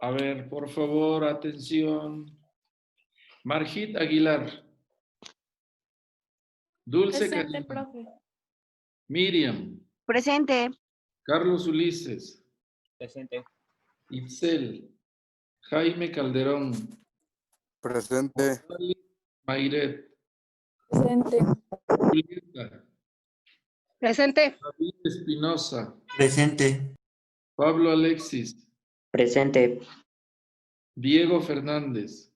A ver, por favor, atención. Margit Aguilar. Dulce Presente, Karina. profe. Miriam. Presente. Carlos Ulises. Presente. Itzel. Jaime Calderón. Presente. Mayret. Presente. Julieta. Presente. David Espinosa. Presente. Pablo Alexis. Presente. Diego Fernández.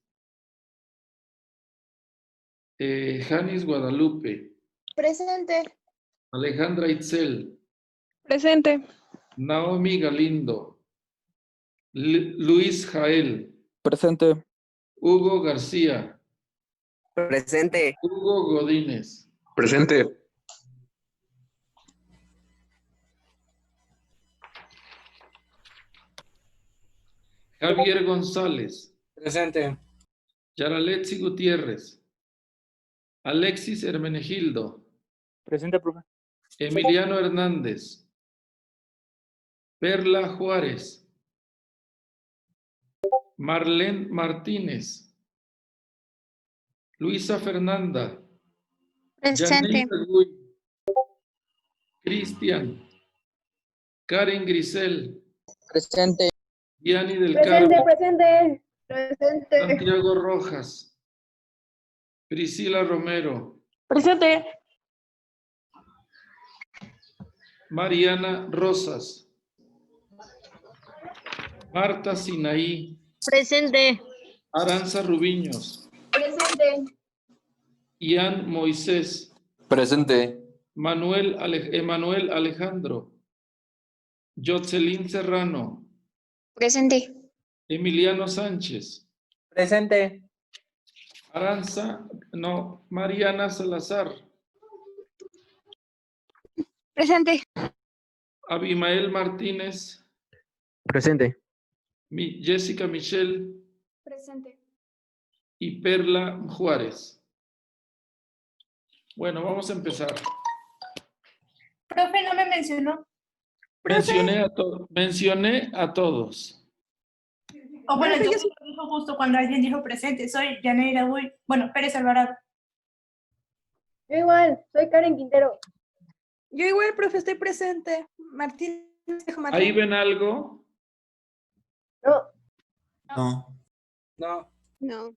Janis Guadalupe. Presente. Alejandra Itzel. Presente. Naomi Galindo. Luis Jael. Presente. Hugo García. Presente. Hugo Godínez. Presente. Javier González. Presente. Yaraletsi Gutiérrez. Alexis Hermenegildo. Presente, profe. Emiliano Hernández. Perla Juárez. Marlene Martínez. Luisa Fernanda. Presente. Janeida Gui. Cristian. Karen Grisel. Presente. Diani del Carmen. Presente. Presente. Santiago Rojas. Priscila Romero. Presente. Mariana Rosas. Marta Sinaí. Presente. Aranza Rubiños. Presente. Ian Moisés. Presente. Emanuel Alejandro. Jocelyn Serrano. Presente. Emiliano Sánchez. Presente. Mariana Salazar. Presente. Abimael Martínez. Presente. Jessica Michelle Presente. y Perla Juárez. Bueno, vamos a empezar. Profe, no me mencionó. Mencioné a todos. O bueno, entonces lo dijo justo cuando alguien dijo presente. Soy Yaneira Uy. Bueno, Pérez Alvarado. Yo igual, soy Karen Quintero. Yo igual, profe, estoy presente. Martín. ¿Ahí ven algo? No, No. No. No.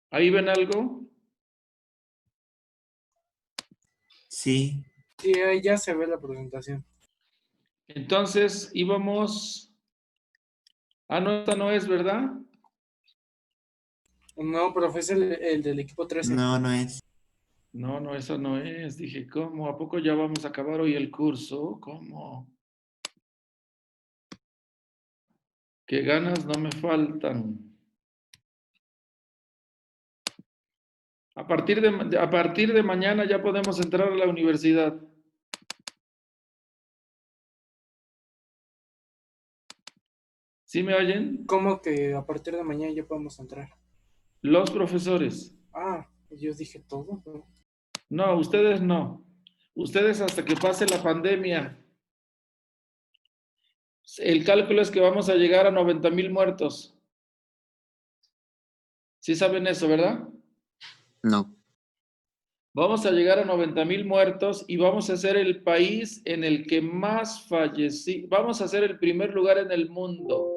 ¿Ahí ven algo? Sí. Sí, ahí ya se ve la presentación. Entonces íbamos... no, esta no es, ¿verdad? No, profe, es el del equipo 13. No, no es. No, esa no es. Dije, ¿cómo? ¿A poco ya vamos a acabar hoy el curso? ¿Cómo? Qué ganas no me faltan. A partir de mañana ya podemos entrar a la universidad. ¿Sí me oyen? ¿Cómo que a partir de mañana ya podemos entrar? Los profesores. Ah, yo dije todo. ¿No? No, ustedes no. Ustedes hasta que pase la pandemia. El cálculo es que vamos a llegar a 90,000 muertos. ¿Sí saben eso, verdad? No. Vamos a llegar a 90,000 muertos y vamos a ser el país en el que más vamos a ser el primer lugar en el mundo,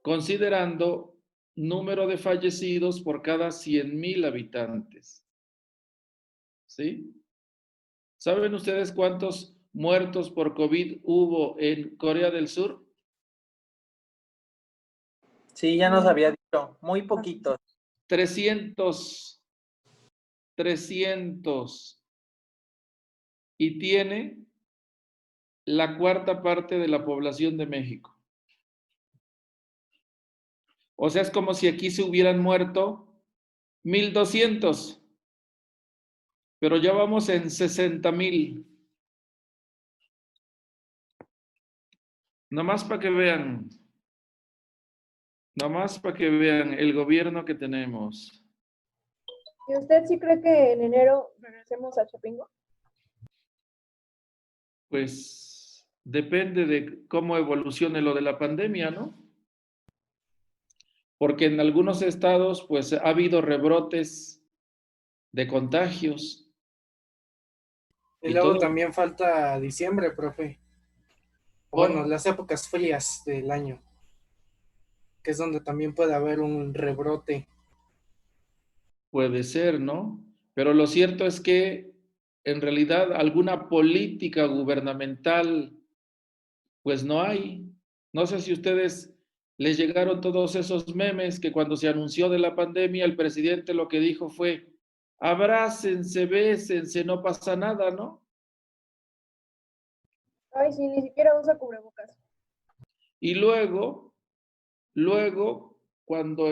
considerando número de fallecidos por cada 100,000 habitantes. ¿Sí? ¿Saben ustedes cuántos muertos por COVID hubo en Corea del Sur? Sí, ya nos había dicho, muy poquitos. 300. Y tiene la cuarta parte de la población de México. O sea, es como si aquí se hubieran muerto 1,200. Pero ya vamos en 60,000. Nomás para que vean. Nomás para que vean el gobierno que tenemos. ¿y usted sí cree que en enero regresemos a Chapingo? Pues depende de cómo evolucione lo de la pandemia, ¿no? Porque en algunos estados, pues, ha habido rebrotes de contagios. Y Y luego todo- también falta diciembre, profe. O bueno, las épocas frías del año, que es donde también puede haber un rebrote. Puede ser, ¿no? Pero lo cierto es que, en realidad, alguna política gubernamental, pues no hay. No sé si ustedes les llegaron todos esos memes que cuando se anunció de la pandemia, el presidente lo que dijo fue, abrácense, bésense, no pasa nada, ¿no? Ay, sí, ni siquiera usa cubrebocas. Y luego, cuando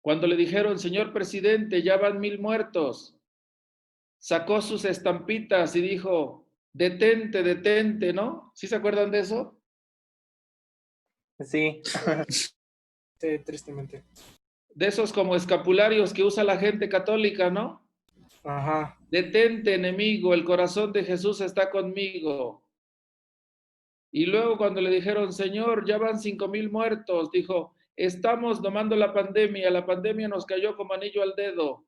cuando le dijeron, señor presidente, ya van 1000 muertos, sacó sus estampitas y dijo, detente, detente, ¿no? ¿Sí se acuerdan de eso? Sí, sí, tristemente. De esos como escapularios que usa la gente católica, ¿no? Ajá. Detente, enemigo, el corazón de Jesús está conmigo. Y luego cuando le dijeron, Señor, ya van 5000 muertos, dijo, estamos domando la pandemia nos cayó como anillo al dedo.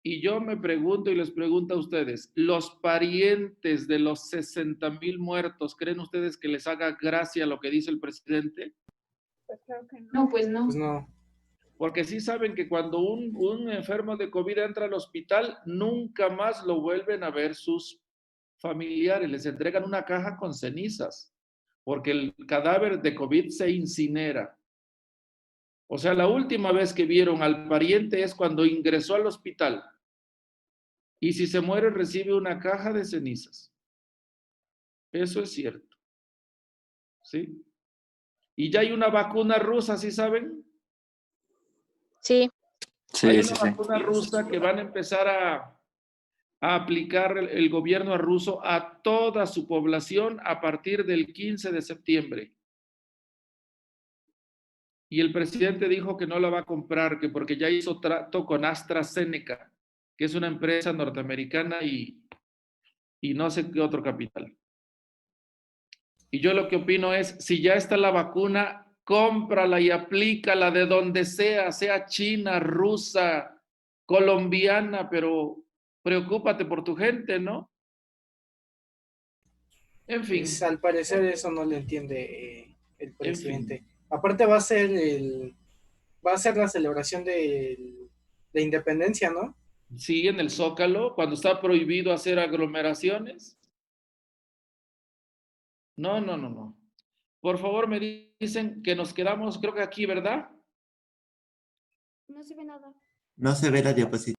Y yo me pregunto y les pregunto a ustedes, ¿los parientes de los 60,000 muertos, creen ustedes que les haga gracia lo que dice el presidente? Pues claro que no. No, pues no. Pues no. Porque sí saben que cuando un enfermo de COVID entra al hospital, nunca más lo vuelven a ver sus familiares, les entregan una caja con cenizas, porque el cadáver de COVID se incinera. O sea, la última vez que vieron al pariente es cuando ingresó al hospital. Y si se muere, recibe una caja de cenizas. Eso es cierto. ¿Sí? Y ya hay una vacuna rusa, ¿sí saben? Sí. Hay Sí, una sí, sí. vacuna rusa que van a empezar a aplicar el gobierno ruso a toda su población a partir del 15 de septiembre. Y el presidente dijo que no la va a comprar, que porque ya hizo trato con AstraZeneca, que es una empresa norteamericana y no sé qué otro capital. Y yo lo que opino es, si ya está la vacuna, cómprala y aplícala de donde sea, sea china, rusa, colombiana, pero preocúpate por tu gente, ¿no? En fin, Pues, al parecer eso no le entiende el en presidente. fin. Aparte va a ser la celebración de independencia, ¿no? Sí, en el Zócalo, cuando está prohibido hacer aglomeraciones. No, no, no, no. Por favor, me dicen que nos quedamos, creo que aquí, ¿verdad? No se ve nada. No se ve la diapositiva.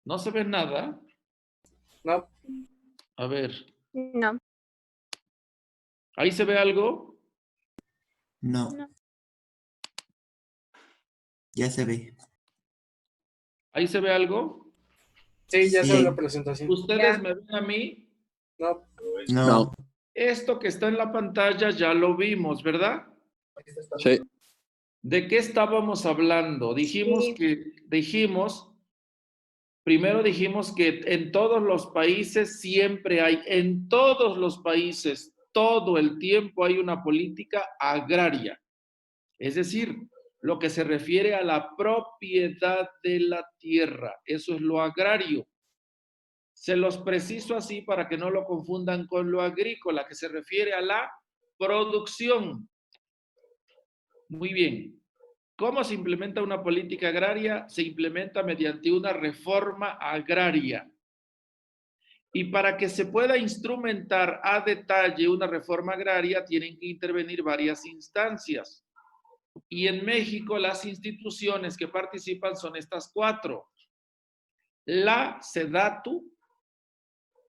No se ve nada. No, A ver, No. ¿ahí se ve algo? No, No. ya se ve. ¿Ahí se ve algo? sí, ya se ve Sí. la presentación. ¿Ustedes Ya. me ven a mí? No, No. Esto que está en la pantalla ya lo vimos, ¿verdad? Sí. ¿De qué estábamos hablando? Sí. Primero dijimos que en todos los países siempre hay, en todos los países, todo el tiempo hay una política agraria. Es decir, lo que se refiere a la propiedad de la tierra. Eso es lo agrario. Se los preciso así para que no lo confundan con lo agrícola, que se refiere a la producción. Muy bien. ¿Cómo se implementa una política agraria? Se implementa mediante una reforma agraria. Y para que se pueda instrumentar a detalle una reforma agraria, tienen que intervenir varias instancias. Y en México las instituciones que participan son estas 4. La SEDATU,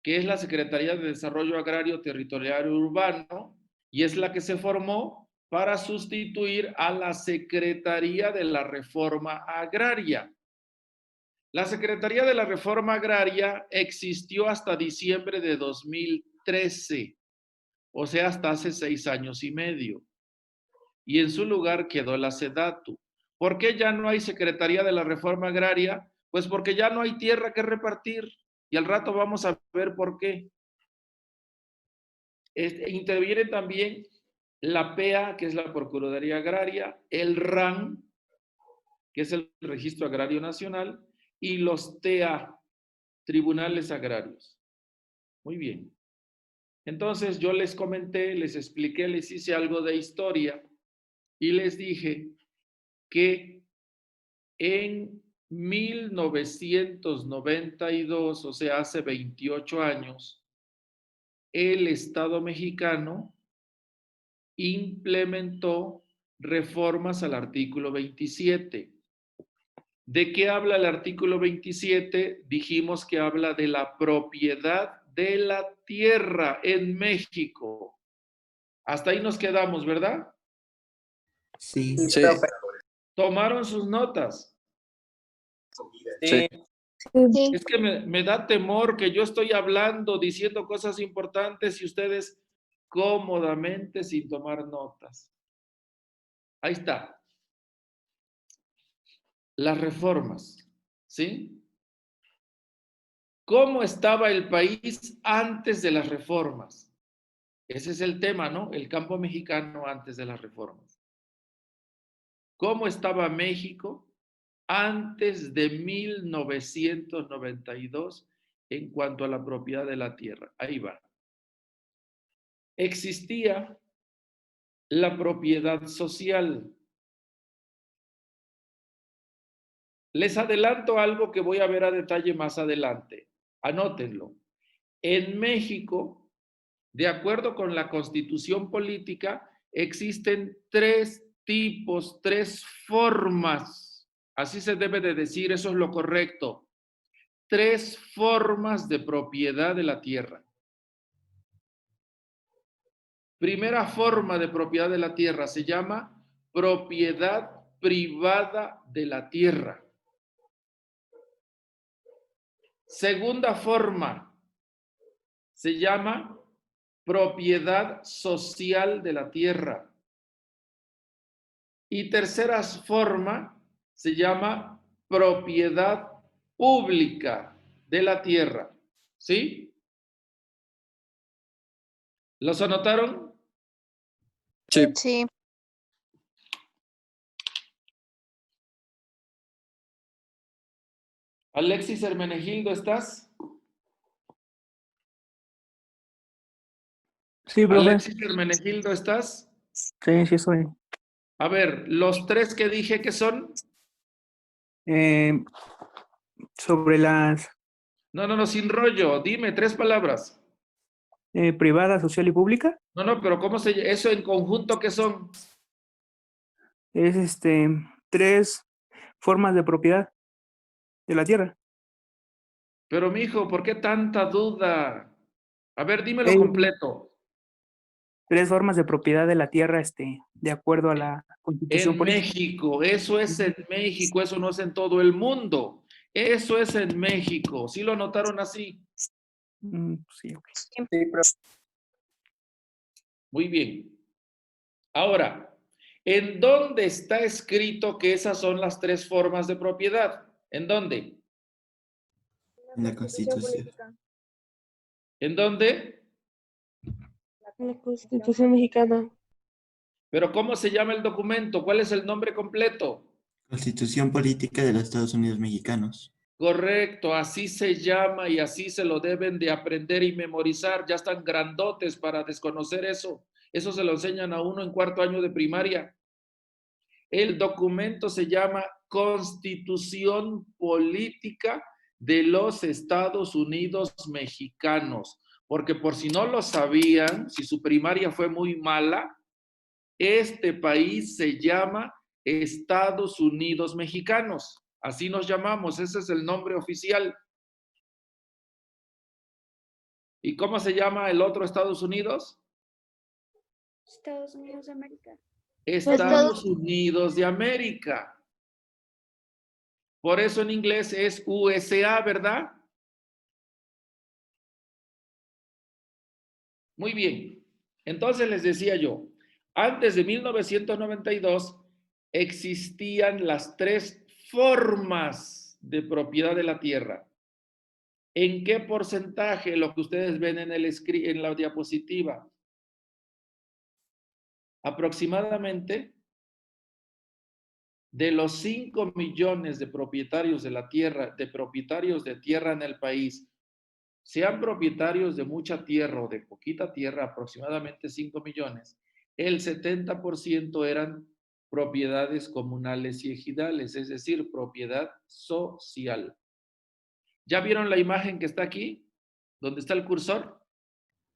que es la Secretaría de Desarrollo Agrario Territorial y Urbano, y es la que se formó para sustituir a la Secretaría de la Reforma Agraria. La Secretaría de la Reforma Agraria existió hasta diciembre de 2013, o sea, hasta hace 6 años y medio. Y en su lugar quedó la SEDATU. ¿Por qué ya no hay Secretaría de la Reforma Agraria? Pues porque ya no hay tierra que repartir. Y al rato vamos a ver por qué. Interviene también la PEA, que es la Procuraduría Agraria, el RAN, que es el Registro Agrario Nacional, y los TA, Tribunales Agrarios. Muy bien. Entonces yo les comenté, les expliqué, les hice algo de historia y les dije que en 1992, o sea, hace 28 años, el Estado mexicano implementó reformas al artículo 27. ¿De qué habla el artículo 27? Dijimos que habla de la propiedad de la tierra en México. Hasta ahí nos quedamos, ¿verdad? Sí. Sí. ¿Tomaron sus notas? Sí. Sí. Es que me da temor que yo estoy hablando, diciendo cosas importantes y ustedes cómodamente sin tomar notas. Ahí está. Las reformas, ¿sí? ¿Cómo estaba el país antes de las reformas? Ese es el tema, ¿no? El campo mexicano antes de las reformas. ¿Cómo estaba México antes de 1992 en cuanto a la propiedad de la tierra? Ahí va. Existía la propiedad social. Les adelanto algo que voy a ver a detalle más adelante. Anótenlo. En México, de acuerdo con la Constitución política, existen 3 tipos, 3 formas. Así se debe de decir, eso es lo correcto. 3 formas de propiedad de la tierra. Primera forma de propiedad de la tierra se llama propiedad privada de la tierra. Segunda forma se llama propiedad social de la tierra. Y tercera forma se llama propiedad pública de la tierra. ¿Sí? ¿Los anotaron? Sí. Sí. Alexis Hermenegildo, ¿estás? Sí, profe. Alexis Hermenegildo, ¿estás? Sí, sí soy. A ver, los 3 que dije que son. Sobre las No, sin rollo. Dime 3 palabras. privada, social y pública, No, pero ¿cómo eso en conjunto qué son? es 3 formas de propiedad de la tierra. Pero mijo, ¿por qué tanta duda? A ver, dímelo Ey. completo. 3 formas de propiedad de la tierra, de acuerdo a la Constitución En política. México, eso es en México, eso no es en todo el mundo. Eso es en México. ¿Sí lo notaron así? Sí, ok. Sí, profe. Muy bien. Ahora, ¿en dónde está escrito que esas son las 3 formas de propiedad? ¿En dónde? En la Constitución. ¿En dónde? En la Constitución mexicana. Pero ¿cómo se llama el documento? ¿Cuál es el nombre completo? Constitución Política de los Estados Unidos Mexicanos. Correcto, así se llama y así se lo deben de aprender y memorizar. Ya están grandotes para desconocer eso. Eso se lo enseñan a uno en 4º año de primaria. El documento se llama Constitución Política de los Estados Unidos Mexicanos. Porque por si no lo sabían, si su primaria fue muy mala, este país se llama Estados Unidos Mexicanos. Así nos llamamos, ese es el nombre oficial. ¿Y cómo se llama el otro Estados Unidos? Estados Unidos de América. Estados Unidos de América. Por eso en inglés es USA, ¿verdad? Muy bien. Entonces les decía yo, antes de 1992 existían las 3 formas de propiedad de la tierra. ¿En qué porcentaje? Lo que ustedes ven en la diapositiva. aproximadamente de los 5 millones de propietarios de la tierra, de propietarios de tierra en el país, sean propietarios de mucha tierra o de poquita tierra, aproximadamente 5 millones, el 70% eran propiedades comunales y ejidales, es decir, propiedad social. ¿Ya vieron la imagen que está aquí? ¿Dónde está el cursor?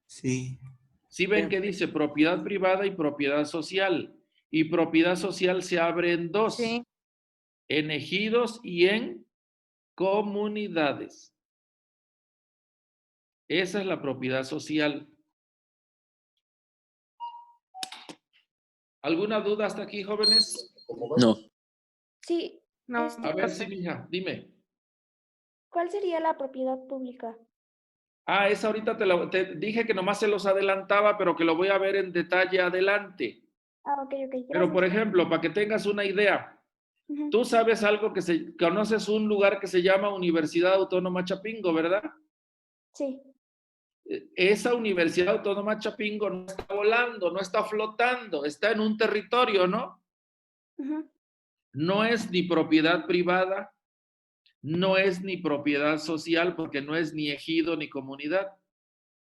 Sí. ¿Sí ven que dice propiedad privada y propiedad social? Y propiedad social se abre en dos, Sí. en ejidos y en comunidades. Esa es la propiedad social. ¿Alguna duda hasta aquí, jóvenes? No. Sí, No, A ver, sí, profe. mija, dime. ¿cuál sería la propiedad pública? Ah, esa ahorita te dije que nomás se los adelantaba, pero que lo voy a ver en detalle adelante. Ah, ok, Pero, por gracias. ejemplo, para que tengas una idea, Ujú. tú sabes algo conoces un lugar que se llama Universidad Autónoma Chapingo, ¿verdad? Sí, Esa Universidad Autónoma Chapingo no está volando, no está flotando, está en un territorio, ¿no? ujú, No es ni propiedad privada, no es ni propiedad social, porque no es ni ejido ni comunidad,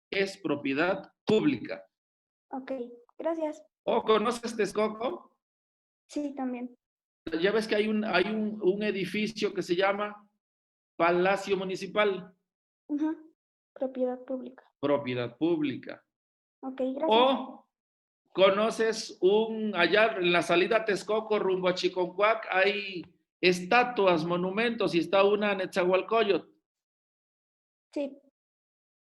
es propiedad pública. ok, gracias. ¿O conoces Texcoco? Sí, también. Ya ves que hay un edificio que se llama Palacio Municipal, Ujú, propiedad pública. propiedad pública. Ok, gracias. O conoces allá en la salida a Texcoco rumbo a Chiconcuac hay estatuas, monumentos y está una en Nezahualcóyotl. Sí,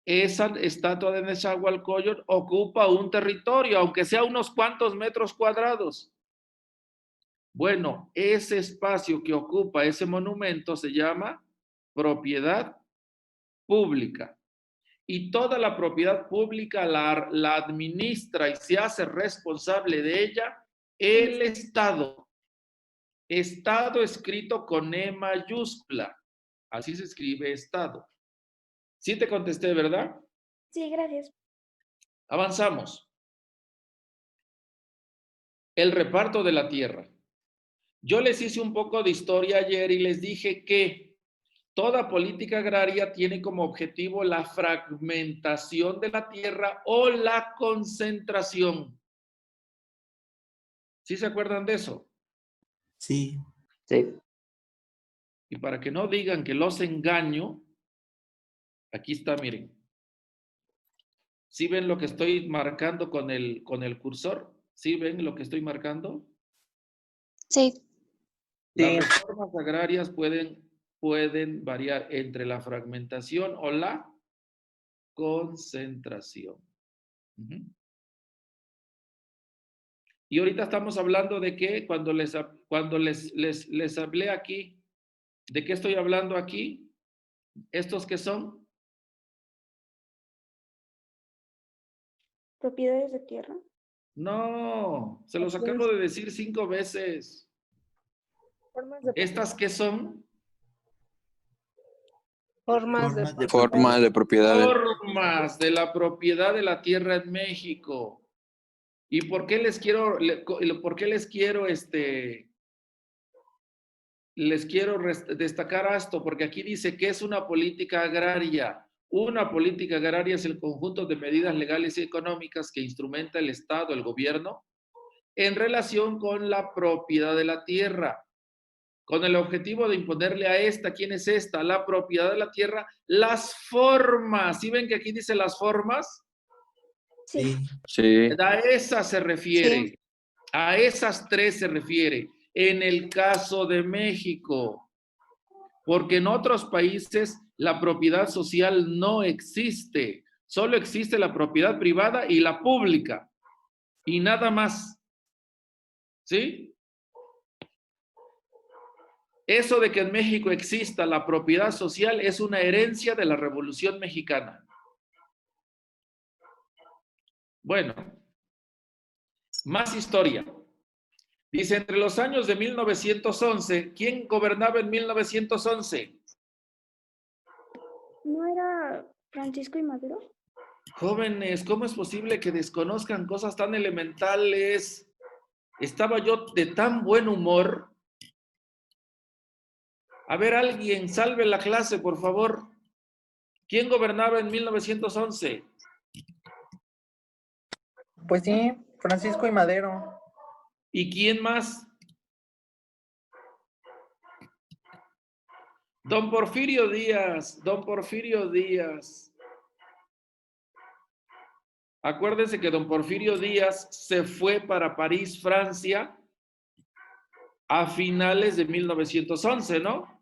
Esa estatua de Nezahualcóyotl ocupa un territorio, aunque sea unos cuantos metros cuadrados. Bueno, ese espacio que ocupa ese monumento se llama propiedad pública. Y toda la propiedad pública la administra y se hace responsable de ella el Estado. Estado escrito con E mayúscula. Así se escribe Estado. Sí te contesté, ¿verdad? sí, gracias. Avanzamos. El reparto de la tierra. Yo les hice un poco de historia ayer y les dije que toda política agraria tiene como objetivo la fragmentación de la tierra o la concentración. ¿Sí se acuerdan de eso? Sí. Sí. Y para que no digan que los engaño, aquí está, miren. ¿Sí ven lo que estoy marcando con el cursor? ¿Sí ven lo que estoy marcando? Sí. Las reformas agrarias pueden variar entre la fragmentación o la concentración. Ujú. Y ahorita estamos hablando de que cuando les hablé aquí, ¿de qué estoy hablando aquí? ¿Estos qué son? Propiedades de tierra. No, se los acabo de decir 5 veces. Formas de ¿Estas qué son? Formas de Forma de propiedad. Formas de la propiedad de la tierra en México. ¿Y por qué les quiero destacar esto? Porque aquí dice que es una política agraria. Una política agraria es el conjunto de medidas legales y económicas que instrumenta el Estado, el gobierno, en relación con la propiedad de la tierra, con el objetivo de imponerle a esta, ¿quién es esta? La propiedad de la tierra, las formas. ¿Sí ven que aquí dice las formas? Sí, Sí. A esas se refiere, Sí. a esas 3 se refiere. En el caso de México, porque en otros países la propiedad social no existe, solo existe la propiedad privada y la pública, y nada más. ¿Sí? Eso de que en México exista la propiedad social es una herencia de la Revolución Mexicana. Bueno, más historia. Dice, entre los años de 1911, ¿quién gobernaba en 1911? ¿no era Francisco y Madero? Jóvenes, ¿cómo es posible que desconozcan cosas tan elementales? Estaba yo de tan buen humor. A ver, alguien, salve la clase, por favor. ¿Quién gobernaba en 1911? Pues sí, Francisco y Madero. ¿Y quién más? Don Porfirio Díaz, don Porfirio Díaz. Acuérdense que don Porfirio Díaz se fue para París, Francia, a finales de 1911, ¿no?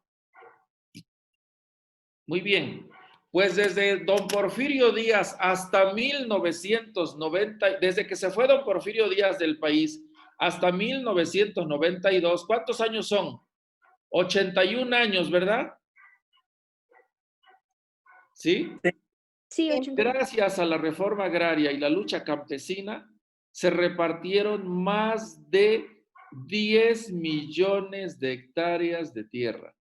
Muy bien. Pues desde don Porfirio Díaz hasta 1990, desde que se fue don Porfirio Díaz del país hasta 1992, ¿cuántos años son? 81 años, ¿verdad? ¿Sí? Sí, 80. Gracias a la reforma agraria y la lucha campesina, se repartieron más de 10 millones de hectáreas de tierra.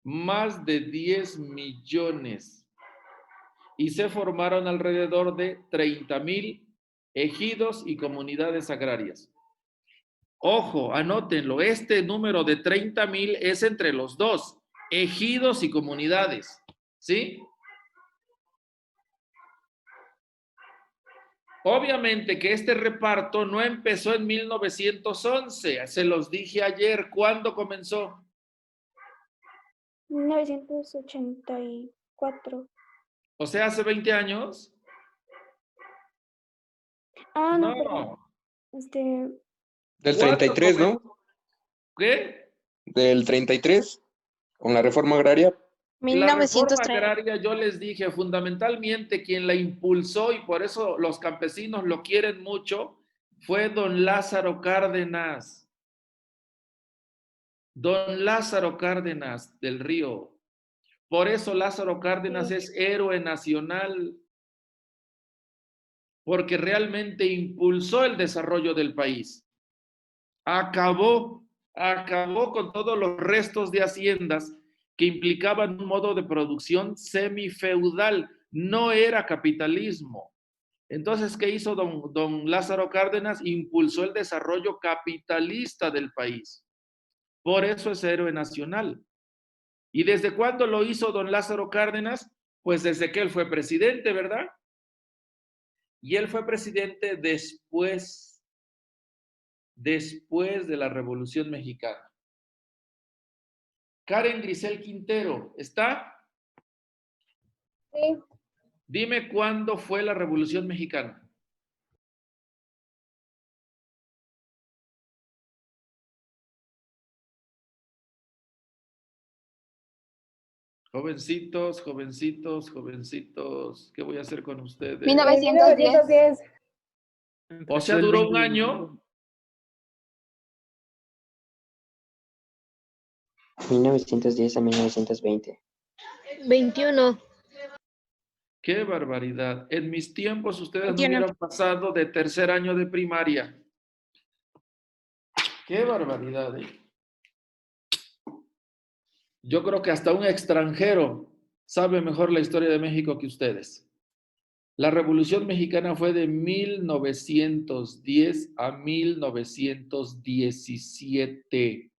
Más de 10 millones. Y se formaron alrededor de 30,000 ejidos y comunidades agrarias. Ojo, anótenlo, este número de 30,000 es entre los dos, ejidos y comunidades, ¿sí? Obviamente que este reparto no empezó en 1911, se los dije ayer, ¿cuándo comenzó? 1984. O sea, hace 20 años. Ah, no, No. perdón. Del ¿Cuándo 33, ¿no? comenzó? ¿Qué? Del 33, con la reforma agraria. La reforma 1930. agraria, yo les dije, fundamentalmente quien la impulsó y por eso los campesinos lo quieren mucho, fue don Lázaro Cárdenas. Don Lázaro Cárdenas del Río. Por eso Lázaro Cárdenas es héroe nacional, porque realmente impulsó el desarrollo del país. Acabó con todos los restos de haciendas que implicaban un modo de producción semifeudal, no era capitalismo. Entonces, ¿qué hizo don Lázaro Cárdenas? Impulsó el desarrollo capitalista del país. Por eso es héroe nacional. ¿Y desde cuándo lo hizo don Lázaro Cárdenas? Pues desde que él fue presidente, ¿verdad? Y él fue presidente después de la Revolución Mexicana. Karen Grisel Quintero, ¿está? Sí. Dime cuándo fue la Revolución Mexicana. Jovencitos, jovencitos, jovencitos, ¿qué voy a hacer con ustedes? 1910. O sea, duró un año. 1910 a 1920. 21. ¡Qué barbaridad! En mis tiempos ustedes no 21. hubieran pasado de tercer año de primaria. ¡Qué barbaridad! Yo creo que hasta un extranjero sabe mejor la historia de México que ustedes. La Revolución Mexicana fue de 1910 a 1917.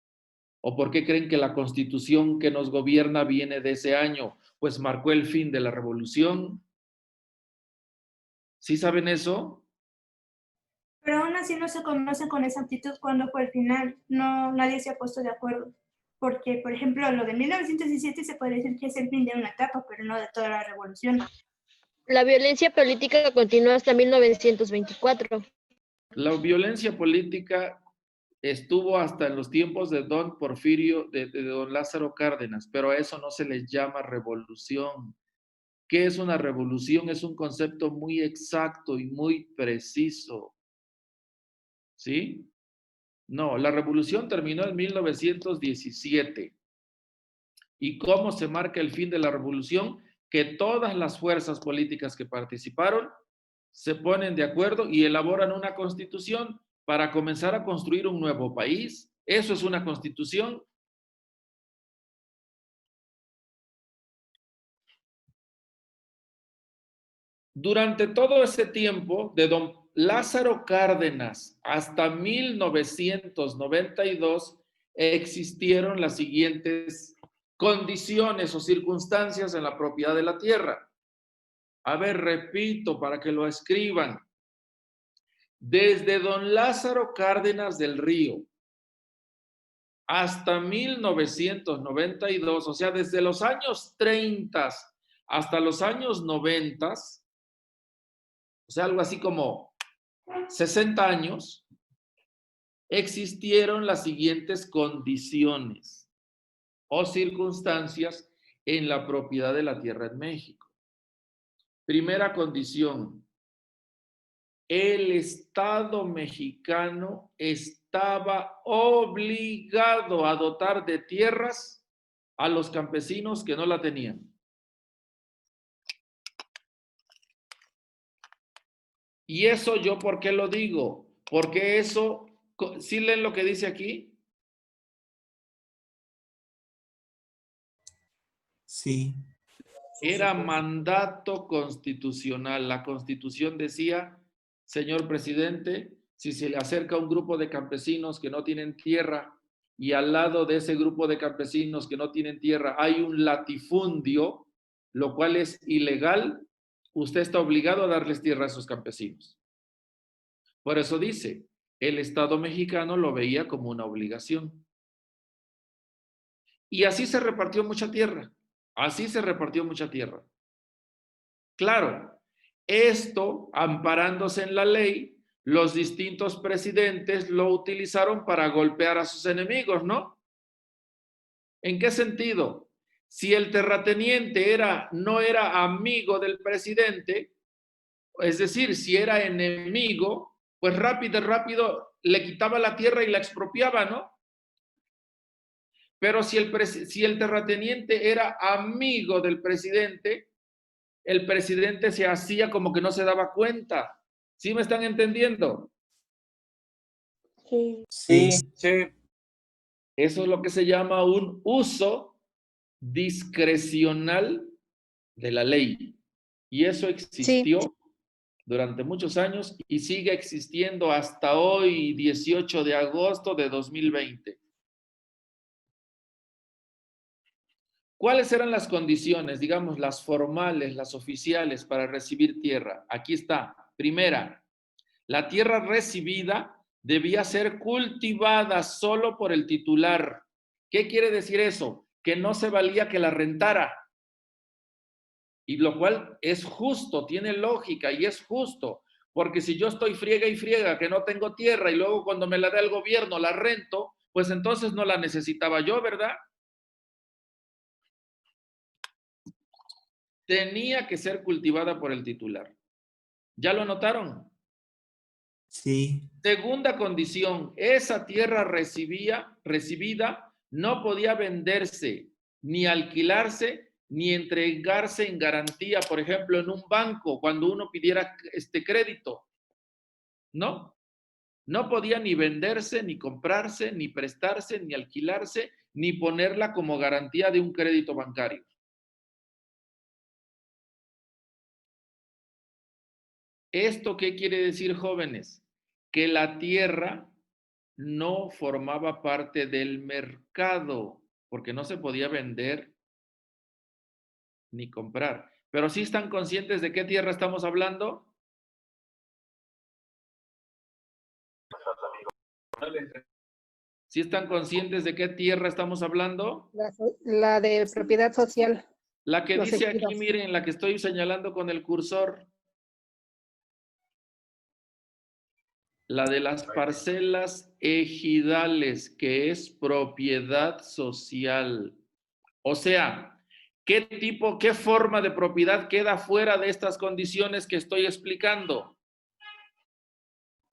¿O por qué creen que la Constitución que nos gobierna viene de ese año? Pues marcó el fin de la Revolución. ¿Sí saben eso? Pero aún así no se conoce con exactitud cuándo fue el final. No, nadie se ha puesto de acuerdo. Porque, por ejemplo, lo de 1917 se puede decir que es el fin de una etapa, pero no de toda la revolución. La violencia política continuó hasta 1924. La violencia política estuvo hasta en los tiempos de don Porfirio, de don Lázaro Cárdenas, pero a eso no se le llama revolución. ¿Qué es una revolución? Es un concepto muy exacto y muy preciso. ¿Sí? No, la revolución terminó en 1917. ¿Y cómo se marca el fin de la revolución? Que todas las fuerzas políticas que participaron se ponen de acuerdo y elaboran una constitución para comenzar a construir un nuevo país. Eso es una constitución. Durante todo ese tiempo de Lázaro Cárdenas hasta 1992 existieron las siguientes condiciones o circunstancias en la propiedad de la tierra. A ver, repito para que lo escriban. Desde don Lázaro Cárdenas del Río hasta 1992, o sea, desde los años 30 hasta los años 90, o sea, algo así como 60 años, existieron las siguientes condiciones o circunstancias en la propiedad de la tierra en México. Primera condición, el Estado mexicano estaba obligado a dotar de tierras a los campesinos que no la tenían. Y eso yo, ¿por qué lo digo? Porque eso, ¿sí leen lo que dice aquí? Sí. Era mandato constitucional. La Constitución decía, señor presidente, si se le acerca un grupo de campesinos que no tienen tierra y al lado de ese grupo de campesinos que no tienen tierra hay un latifundio, lo cual es ilegal, usted está obligado a darles tierra a esos campesinos. Por eso dice, el Estado mexicano lo veía como una obligación. Y así se repartió mucha tierra. Así se repartió mucha tierra. Claro, esto, amparándose en la ley, los distintos presidentes lo utilizaron para golpear a sus enemigos, ¿no? ¿En qué sentido? Si el terrateniente no era amigo del presidente, es decir, si era enemigo, pues rápido le quitaba la tierra y la expropiaba, ¿no? Pero si el terrateniente era amigo del presidente, el presidente se hacía como que no se daba cuenta. ¿Sí me están entendiendo? Sí. Sí. Eso es lo que se llama un uso discrecional de la ley. Y eso existió durante muchos años y sigue existiendo hasta hoy, 18 de agosto de 2020. ¿Cuáles eran las condiciones, digamos, las formales, las oficiales para recibir tierra? Aquí está. Primera, la tierra recibida debía ser cultivada solo por el titular. ¿Qué quiere decir eso? Que no se valía que la rentara. Y lo cual es justo, tiene lógica y es justo. Porque si yo estoy friega y friega que no tengo tierra y luego cuando me la da el gobierno la rento, pues entonces no la necesitaba yo, ¿verdad? Tenía que ser cultivada por el titular. ¿Ya lo notaron? Sí. Segunda condición, esa tierra recibida no podía venderse, ni alquilarse, ni entregarse en garantía, por ejemplo, en un banco, cuando uno pidiera crédito. No, no podía ni venderse, ni comprarse, ni prestarse, ni alquilarse, ni ponerla como garantía de un crédito bancario. ¿Esto qué quiere decir, jóvenes? Que la tierra no formaba parte del mercado, porque no se podía vender ni comprar. Pero ¿sí están conscientes de qué tierra estamos hablando? ¿Sí están conscientes de qué tierra estamos hablando? La de propiedad social. La que Los dice aquí, ejidos. miren, la que estoy señalando con el cursor. La de las parcelas ejidales, que es propiedad social. O sea, ¿qué forma de propiedad queda fuera de estas condiciones que estoy explicando?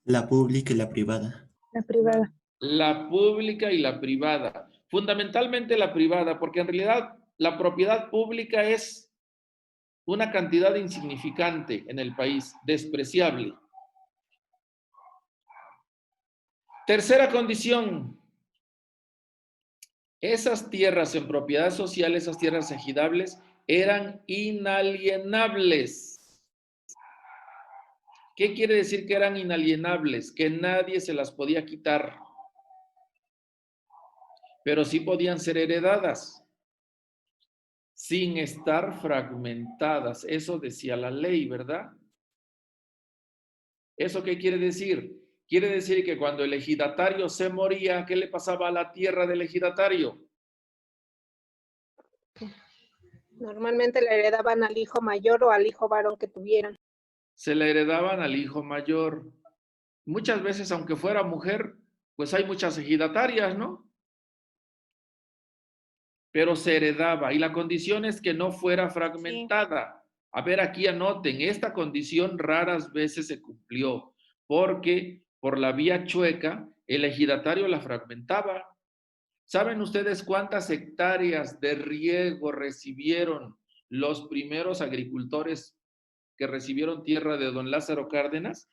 La pública y la privada. La privada. La pública y la privada. Fundamentalmente la privada, porque en realidad la propiedad pública es una cantidad insignificante en el país, despreciable. Tercera condición. Esas tierras en propiedad social, esas tierras ejidables, eran inalienables. ¿Qué quiere decir que eran inalienables? Que nadie se las podía quitar, pero sí podían ser heredadas, sin estar fragmentadas. Eso decía la ley, ¿verdad? ¿Eso qué quiere decir? Quiere decir que cuando el ejidatario se moría, ¿qué le pasaba a la tierra del ejidatario? Normalmente le heredaban al hijo mayor o al hijo varón que tuvieran. Se la heredaban al hijo mayor. Muchas veces, aunque fuera mujer, pues hay muchas ejidatarias, ¿no? Pero se heredaba y la condición es que no fuera fragmentada. A ver, aquí anoten, esta condición raras veces se cumplió porque por la vía chueca el ejidatario la fragmentaba. ¿Saben ustedes cuántas hectáreas de riego recibieron los primeros agricultores que recibieron tierra de don Lázaro Cárdenas?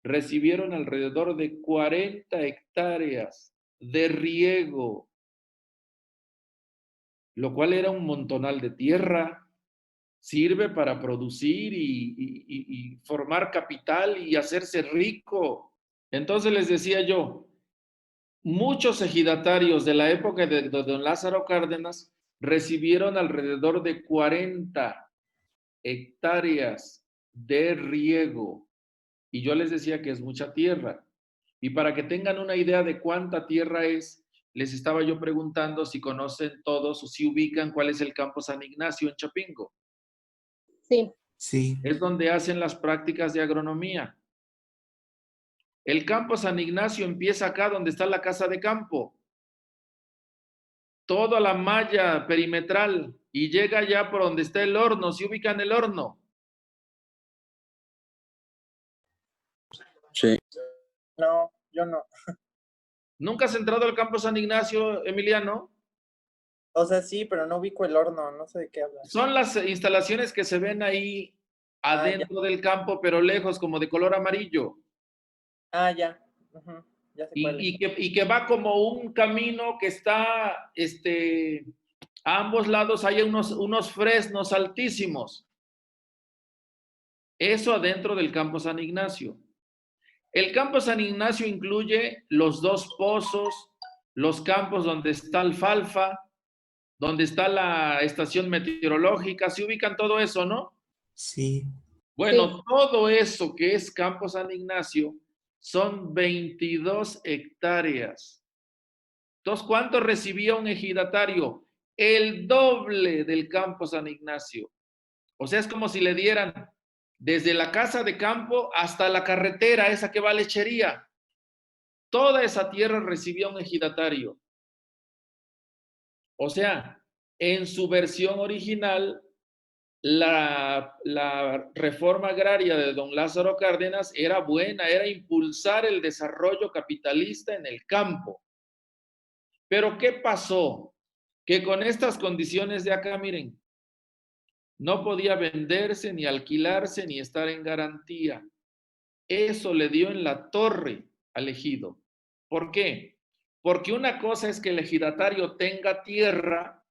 Recibieron alrededor de 40 hectáreas de riego, lo cual era un montonal de tierra. Sirve para producir y formar capital y hacerse rico. Entonces les decía yo, muchos ejidatarios de la época de don Lázaro Cárdenas recibieron alrededor de 40 hectáreas de riego. Y yo les decía que es mucha tierra. Y para que tengan una idea de cuánta tierra es, les estaba yo preguntando si conocen todos o si ubican cuál es el campo San Ignacio en Chapingo. Sí. Sí. Es donde hacen las prácticas de agronomía. El campo San Ignacio empieza acá donde está la casa de campo. Toda la malla perimetral y llega ya por donde está el horno. ¿Se ubican el horno? Sí. No, yo no. ¿Nunca has entrado al campo San Ignacio, Emiliano? O sea, sí, pero no ubico el horno, no sé de qué hablas. Son las instalaciones que se ven ahí adentro del campo, pero lejos, como de color amarillo. Ah, ya. Ujú, ya sé cuál es. Y que va como un camino que está, a ambos lados hay unos fresnos altísimos. Eso adentro del campo San Ignacio. El campo San Ignacio incluye los dos pozos, los campos donde está alfalfa, donde está la estación meteorológica. ¿Se ubican todo eso, no? Sí. Bueno, Sí. todo eso que es campo San Ignacio son 22 hectáreas. Entonces, ¿cuánto recibía un ejidatario? El doble del campo San Ignacio. O sea, es como si le dieran desde la casa de campo hasta la carretera, esa que va a lechería. Toda esa tierra recibía un ejidatario. O sea, en su versión original, la reforma agraria de don Lázaro Cárdenas era buena, era impulsar el desarrollo capitalista en el campo. Pero ¿qué pasó? Que con estas condiciones de acá, miren, no podía venderse, ni alquilarse, ni estar en garantía. Eso le dio en la torre al ejido. ¿Por qué? Porque una cosa es que el ejidatario tenga tierra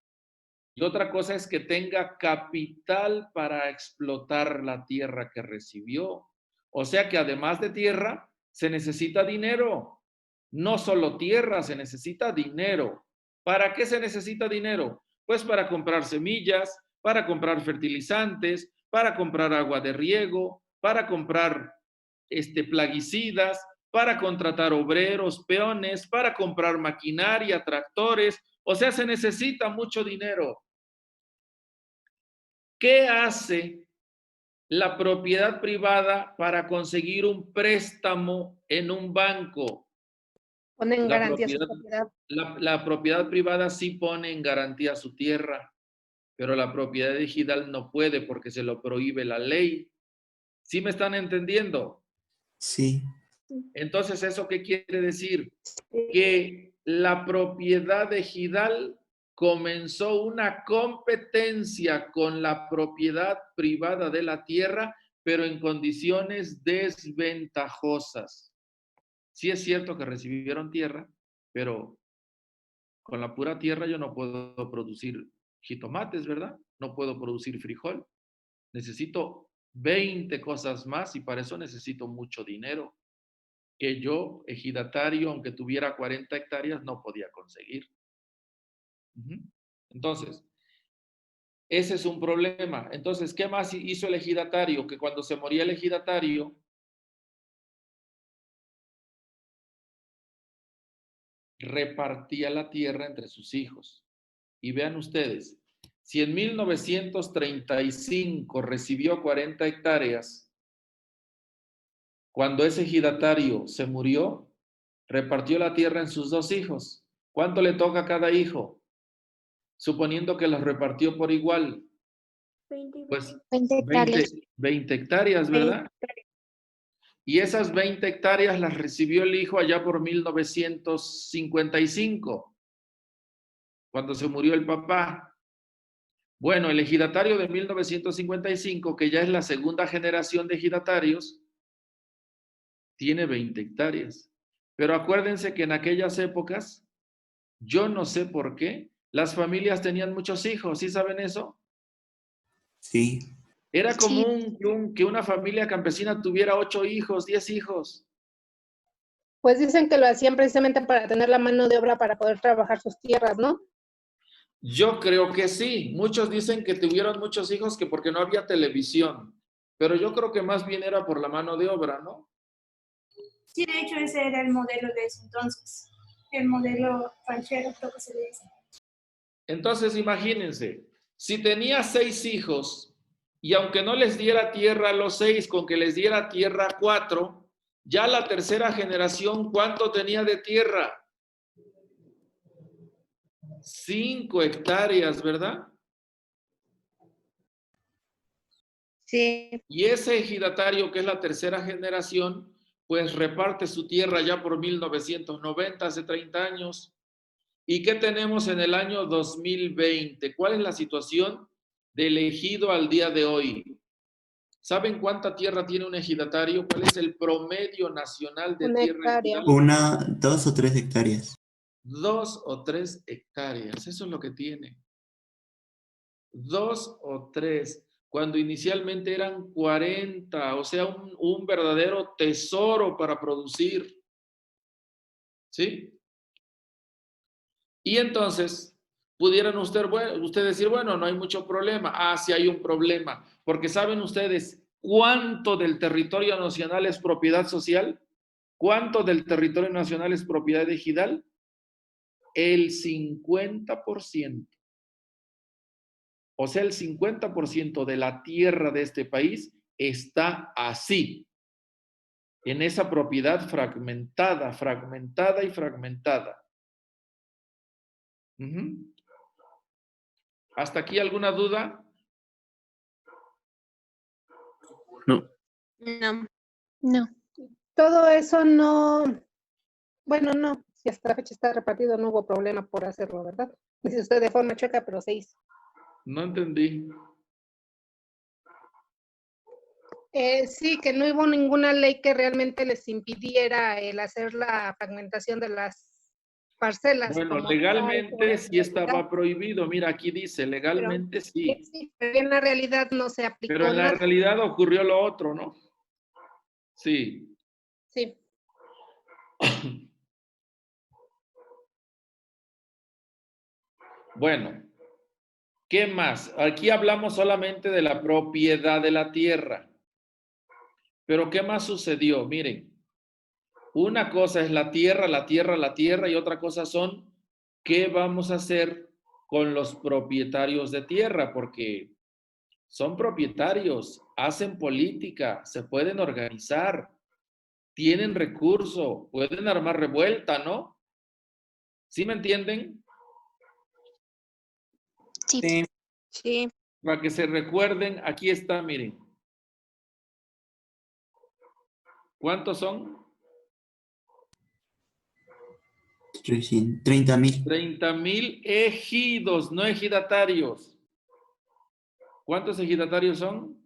y otra cosa es que tenga capital para explotar la tierra que recibió. O sea que además de tierra, se necesita dinero. No solo tierra, se necesita dinero. ¿Para qué se necesita dinero? Pues para comprar semillas, para comprar fertilizantes, para comprar agua de riego, para comprar plaguicidas, para contratar obreros, peones, para comprar maquinaria, tractores. O sea, se necesita mucho dinero. ¿Qué hace la propiedad privada para conseguir un préstamo en un banco? Pone en La garantía su propiedad, propiedad. la propiedad privada sí pone en garantía su tierra, pero la propiedad ejidal no puede porque se lo prohíbe la ley. ¿Sí me están entendiendo? Sí. Entonces, ¿eso qué quiere decir? Que la propiedad ejidal comenzó una competencia con la propiedad privada de la tierra, pero en condiciones desventajosas. Sí es cierto que recibieron tierra, pero con la pura tierra yo no puedo producir jitomates, ¿verdad? No puedo producir frijol. Necesito 20 cosas más y para eso necesito mucho dinero que yo, ejidatario, aunque tuviera 40 hectáreas, no podía conseguir. Entonces, ese es un problema. Entonces, ¿qué más hizo el ejidatario? Que cuando se moría el ejidatario, repartía la tierra entre sus hijos. Y vean ustedes, si en 1935 recibió 40 hectáreas, cuando ese ejidatario se murió, repartió la tierra en sus 2 hijos. ¿Cuánto le toca a cada hijo? Suponiendo que los repartió por igual. Pues 20 hectáreas. 20 hectáreas, ¿verdad? Y esas 20 hectáreas las recibió el hijo allá por 1955, cuando se murió el papá. Bueno, el ejidatario de 1955, que ya es la segunda generación de ejidatarios, tiene 20 hectáreas. Pero acuérdense que en aquellas épocas, yo no sé por qué, las familias tenían muchos hijos, ¿sí saben eso? Sí. Era común que una familia campesina tuviera 8 hijos, 10 hijos. Pues dicen que lo hacían precisamente para tener la mano de obra para poder trabajar sus tierras, ¿no? Yo creo que sí. Muchos dicen que tuvieron muchos hijos que porque no había televisión. Pero yo creo que más bien era por la mano de obra, ¿no? Sí, de hecho ese era el modelo de ese entonces. El modelo ranchero, creo que se le dice. Entonces imagínense, si tenía 6 hijos y aunque no les diera tierra a los 6, con que les diera tierra a 4, ya la tercera generación, ¿cuánto tenía de tierra? 5 hectáreas, ¿verdad? Sí. Y ese ejidatario, que es la tercera generación, pues reparte su tierra ya por 1990, hace 30 años. ¿Y qué tenemos en el año 2020? ¿Cuál es la situación del ejido al día de hoy? ¿Saben cuánta tierra tiene un ejidatario? ¿Cuál es el promedio nacional de Una tierra hectárea. ejidal? 2 o 3 hectáreas. 2 o 3 hectáreas, eso es lo que tiene. 2 o 3, cuando inicialmente eran 40, o sea, un verdadero tesoro para producir. ¿Sí? Y entonces, pudieran usted decir, bueno, no hay mucho problema. Ah, sí hay un problema, porque ¿saben ustedes cuánto del territorio nacional es propiedad social? ¿Cuánto del territorio nacional es propiedad ejidal? El 50%. O sea, el 50% de la tierra de este país está así, en esa propiedad fragmentada, fragmentada y fragmentada. ¿Hasta aquí alguna duda? No. No. No. Todo eso no, bueno, no, si hasta la fecha está repartido no hubo problema por hacerlo, ¿verdad? Dice usted de forma chueca, pero se hizo. No entendí. Sí, que no hubo ninguna ley que realmente les impidiera el hacer la fragmentación de las parcelas. Bueno, como legalmente tal, sí estaba prohibido. Mira, aquí dice, legalmente sí. Sí, pero en la realidad no se aplicó Pero en la nada. realidad ocurrió lo otro, ¿no? Sí. Sí. Bueno, ¿qué más? Aquí hablamos solamente de la propiedad de la tierra. Pero ¿qué más sucedió? Miren, una cosa es la tierra, la tierra, la tierra, y otra cosa son qué vamos a hacer con los propietarios de tierra, porque son propietarios, hacen política, se pueden organizar, tienen recursos, pueden armar revuelta, ¿no? ¿Sí me entienden? Sí. Sí. Para que se recuerden, aquí está, miren. ¿Cuántos son? 30,000. 30,000 ejidos, no ejidatarios. ¿Cuántos ejidatarios son?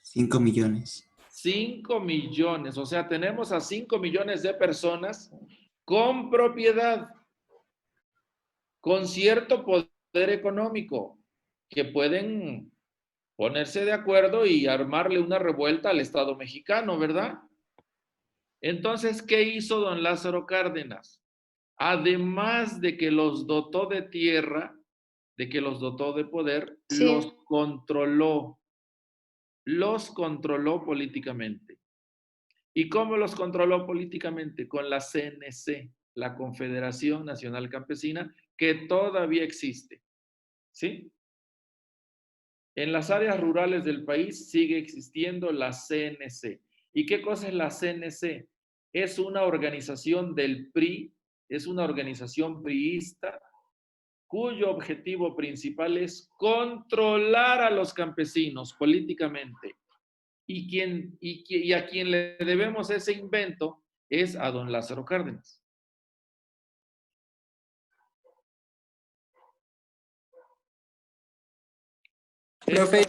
5 millones. 5 millones. O sea, tenemos a 5 millones de personas con propiedad, con cierto poder económico, que pueden ponerse de acuerdo y armarle una revuelta al Estado mexicano, ¿verdad? Entonces, ¿qué hizo don Lázaro Cárdenas? Además de que los dotó de tierra, de que los dotó de poder, Sí. los controló políticamente. ¿Y cómo los controló políticamente? Con la CNC, la Confederación Nacional Campesina, que todavía existe, ¿sí? En las áreas rurales del país sigue existiendo la CNC. ¿Y qué cosa es la CNC? Es una organización del PRI, es una organización priista, cuyo objetivo principal es controlar a los campesinos políticamente. Y a quien le debemos ese invento es a don Lázaro Cárdenas. Profe,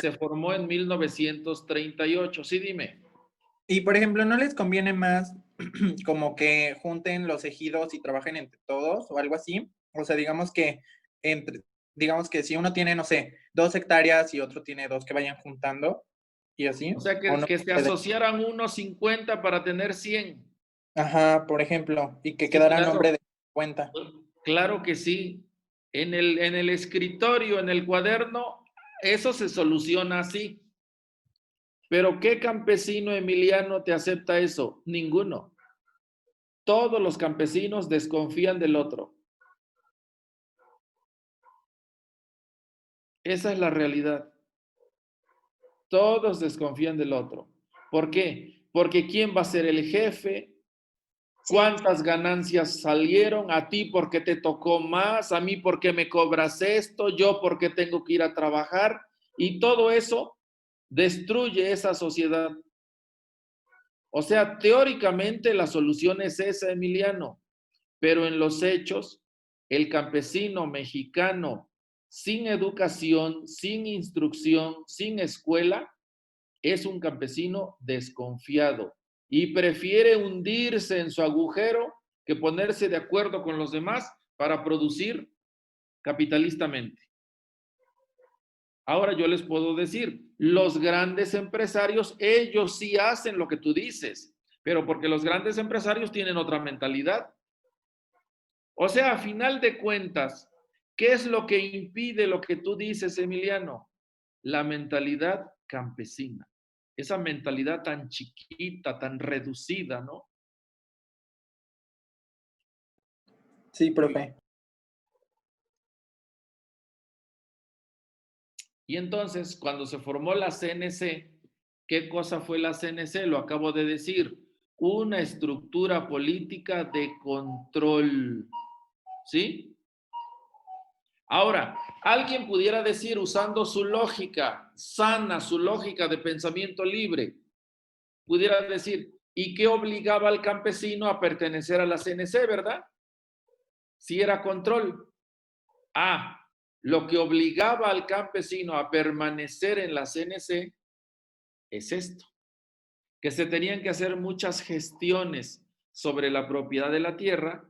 Se formó en 1938. Sí, dime. y por ejemplo, ¿no les conviene más como que junten los ejidos y trabajen entre todos o algo así? O sea, digamos que si uno tiene, no sé, 2 hectáreas y otro tiene 2, que vayan juntando y así. O sea, ¿O no que se puede? asociaran unos 50 para tener 100. Ajá, por ejemplo, y que Sí, quedara claro. nombre de cuenta. Claro que sí. En el escritorio, en el cuaderno, eso se soluciona así. Pero ¿qué campesino emiliano te acepta eso? Ninguno. Todos los campesinos desconfían del otro. Esa es la realidad. Todos desconfían del otro. ¿Por qué? Porque ¿quién va a ser el jefe? ¿Cuántas ganancias salieron? A ti porque te tocó más, a mí porque me cobras esto, yo porque tengo que ir a trabajar. Y todo eso destruye esa sociedad. O sea, teóricamente la solución es esa, Emiliano, pero en los hechos, el campesino mexicano sin educación, sin instrucción, sin escuela, es un campesino desconfiado y prefiere hundirse en su agujero que ponerse de acuerdo con los demás para producir capitalistamente. Ahora yo les puedo decir, los grandes empresarios, ellos sí hacen lo que tú dices, pero porque los grandes empresarios tienen otra mentalidad. O sea, a final de cuentas, ¿qué es lo que impide lo que tú dices, Emiliano? La mentalidad campesina. Esa mentalidad tan chiquita, tan reducida, ¿no? Sí, profe. Y entonces, cuando se formó la CNC, ¿qué cosa fue la CNC? Lo acabo de decir, una estructura política de control, ¿sí? Ahora, alguien pudiera decir, usando su lógica sana, su lógica de pensamiento libre, pudiera decir, ¿y qué obligaba al campesino a pertenecer a la CNC, verdad? Si era control. Lo que obligaba al campesino a permanecer en la CNC es esto, que se tenían que hacer muchas gestiones sobre la propiedad de la tierra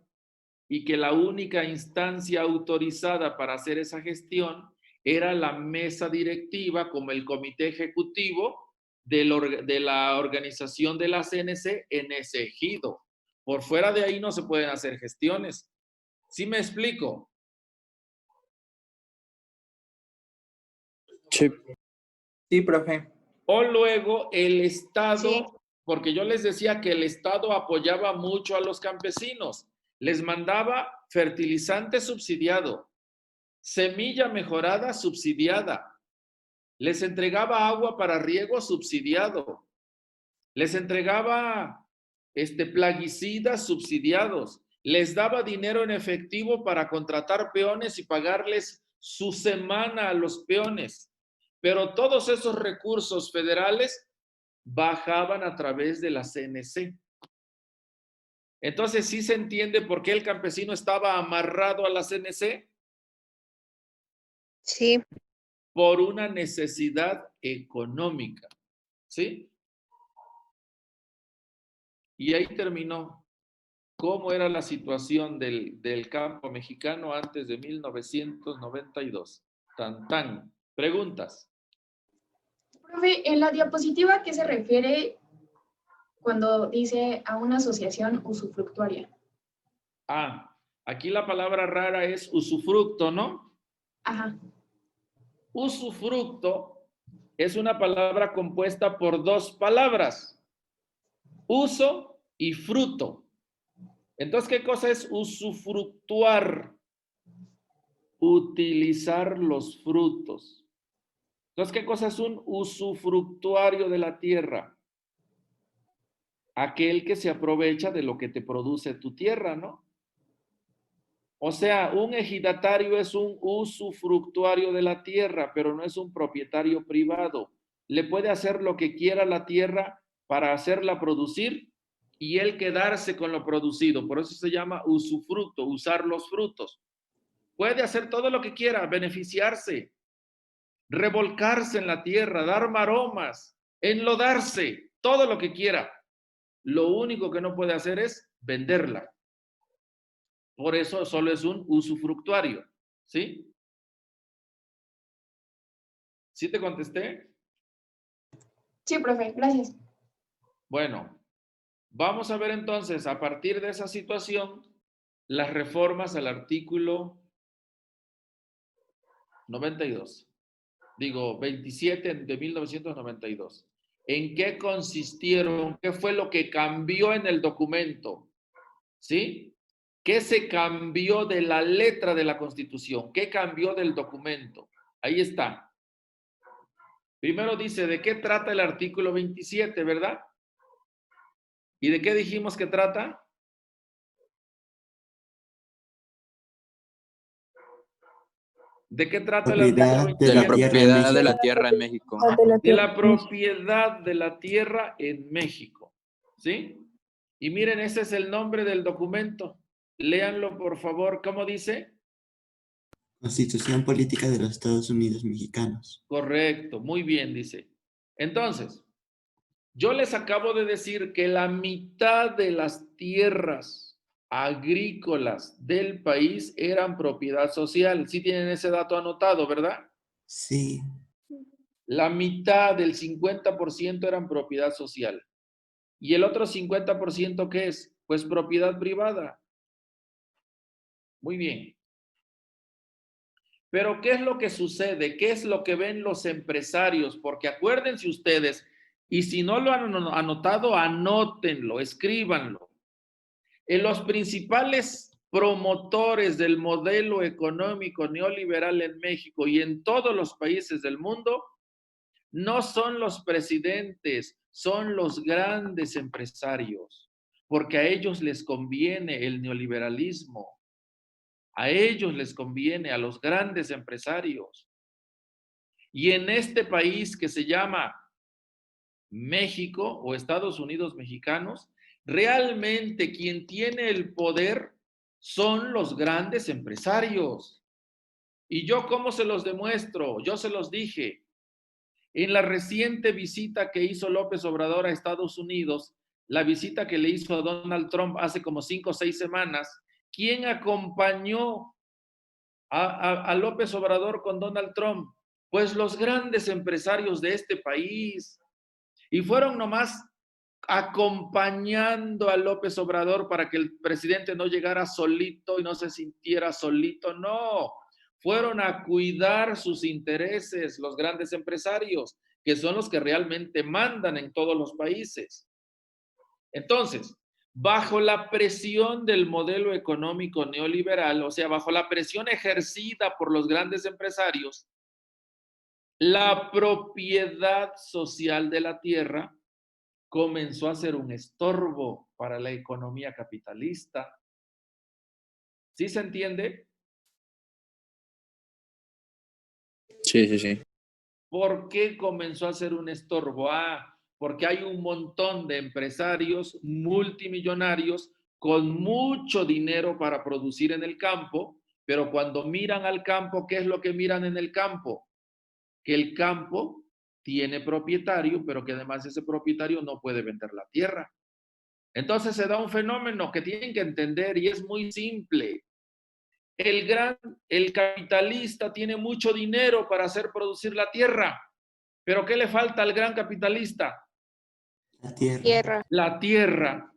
y que la única instancia autorizada para hacer esa gestión era la mesa directiva como el comité ejecutivo de la organización de la CNC en ese ejido. Por fuera de ahí no se pueden hacer gestiones. ¿Sí me explico? Sí, profe. O luego el Estado, Sí. porque yo les decía que el Estado apoyaba mucho a los campesinos, les mandaba fertilizante subsidiado, semilla mejorada subsidiada, les entregaba agua para riego subsidiado, les entregaba plaguicidas subsidiados, les daba dinero en efectivo para contratar peones y pagarles su semana a los peones. Pero todos esos recursos federales bajaban a través de la CNC. Entonces, ¿sí se entiende por qué el campesino estaba amarrado a la CNC? Sí. Por una necesidad económica, ¿sí? Y ahí terminó. ¿Cómo era la situación del campo mexicano antes de 1992? Tan, tan. Preguntas. Profe, en la diapositiva, ¿a qué se refiere cuando dice a una asociación usufructuaria? Ah, aquí la palabra rara es usufructo, ¿no? Ajá. Usufructo es una palabra compuesta por dos palabras, uso y fruto. Entonces, ¿qué cosa es usufructuar? Utilizar los frutos. Entonces, ¿qué cosa es un usufructuario de la tierra? Aquel que se aprovecha de lo que te produce tu tierra, ¿no? O sea, un ejidatario es un usufructuario de la tierra, pero no es un propietario privado. Le puede hacer lo que quiera la tierra para hacerla producir y él quedarse con lo producido. Por eso se llama usufructo, usar los frutos. Puede hacer todo lo que quiera, beneficiarse, revolcarse en la tierra, dar maromas, enlodarse, todo lo que quiera. Lo único que no puede hacer es venderla. Por eso solo es un usufructuario, ¿sí? ¿Sí te contesté? Sí, profe, gracias. Bueno, vamos a ver entonces, a partir de esa situación, las reformas al artículo 92. Digo, 27 de 1992. ¿En qué consistieron? ¿Qué fue lo que cambió en el documento? ¿Sí? ¿Qué se cambió de la letra de la Constitución? ¿Qué cambió del documento? Ahí está. Primero dice, ¿de qué trata el artículo 27, verdad? ¿Y de qué dijimos que trata? ¿De qué trata el artículo 27? De la propiedad de la tierra en México. De la propiedad de la tierra en México. ¿Sí? Y miren, ese es el nombre del documento. Léanlo, por favor. ¿Cómo dice? Constitución Política de los Estados Unidos Mexicanos. Correcto, muy bien, dice. Entonces, yo les acabo de decir que la mitad de las tierras agrícolas del país eran propiedad social. Sí tienen ese dato anotado, ¿verdad? Sí. La mitad del 50% eran propiedad social. ¿Y el otro 50% qué es? Pues propiedad privada. Muy bien. Pero ¿qué es lo que sucede? ¿Qué es lo que ven los empresarios? Porque acuérdense ustedes, y si no lo han anotado, anótenlo, escríbanlo. En los principales promotores del modelo económico neoliberal en México y en todos los países del mundo, no son los presidentes, son los grandes empresarios, porque a ellos les conviene el neoliberalismo. A ellos les conviene, a los grandes empresarios. Y en este país que se llama México o Estados Unidos mexicanos, realmente quien tiene el poder son los grandes empresarios. ¿Y yo cómo se los demuestro? Yo se los dije. En la reciente visita que hizo López Obrador a Estados Unidos, la visita que le hizo a Donald Trump hace como 5 o 6 semanas, ¿quién acompañó a López Obrador con Donald Trump? Pues los grandes empresarios de este país. Y fueron nomás acompañando a López Obrador para que el presidente no llegara solito y no se sintiera solito. No, fueron a cuidar sus intereses los grandes empresarios, que son los que realmente mandan en todos los países. Entonces, bajo la presión del modelo económico neoliberal, o sea, bajo la presión ejercida por los grandes empresarios, la propiedad social de la tierra comenzó a ser un estorbo para la economía capitalista. ¿Sí se entiende? Sí, sí, sí. ¿Por qué comenzó a ser un estorbo? Porque hay un montón de empresarios multimillonarios con mucho dinero para producir en el campo, pero cuando miran al campo, ¿qué es lo que miran en el campo? Que el campo tiene propietario, pero que además ese propietario no puede vender la tierra. Entonces se da un fenómeno que tienen que entender y es muy simple. El capitalista tiene mucho dinero para hacer producir la tierra. Pero ¿qué le falta al gran capitalista? La tierra. Tierra. La tierra.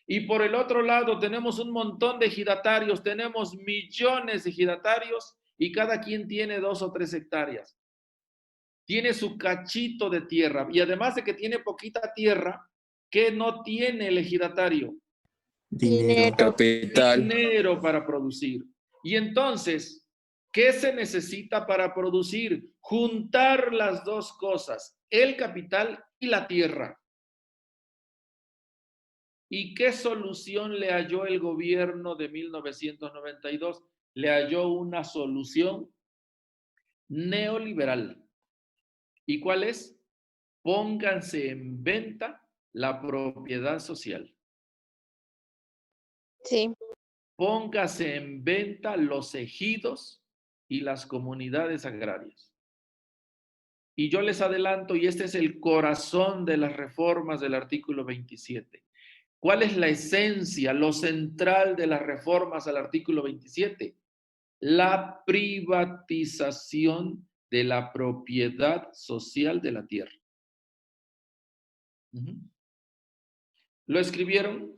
Y por el otro lado tenemos un montón de ejidatarios, tenemos millones de ejidatarios y cada quien tiene 2 o 3 hectáreas. Tiene su cachito de tierra y además de que tiene poquita tierra, ¿qué no tiene el ejidatario? Dinero. Capital. Dinero para producir. Y entonces, ¿qué se necesita para producir? Juntar las dos cosas, el capital y la tierra. ¿Y qué solución le halló el gobierno de 1992? Le halló una solución neoliberal. ¿Y cuál es? Pónganse en venta la propiedad social. Sí. Póngase en venta los ejidos y las comunidades agrarias. Y yo les adelanto, y este es el corazón de las reformas del artículo 27. ¿Cuál es la esencia, lo central de las reformas al artículo 27? La privatización de la propiedad social de la tierra. ¿Lo escribieron?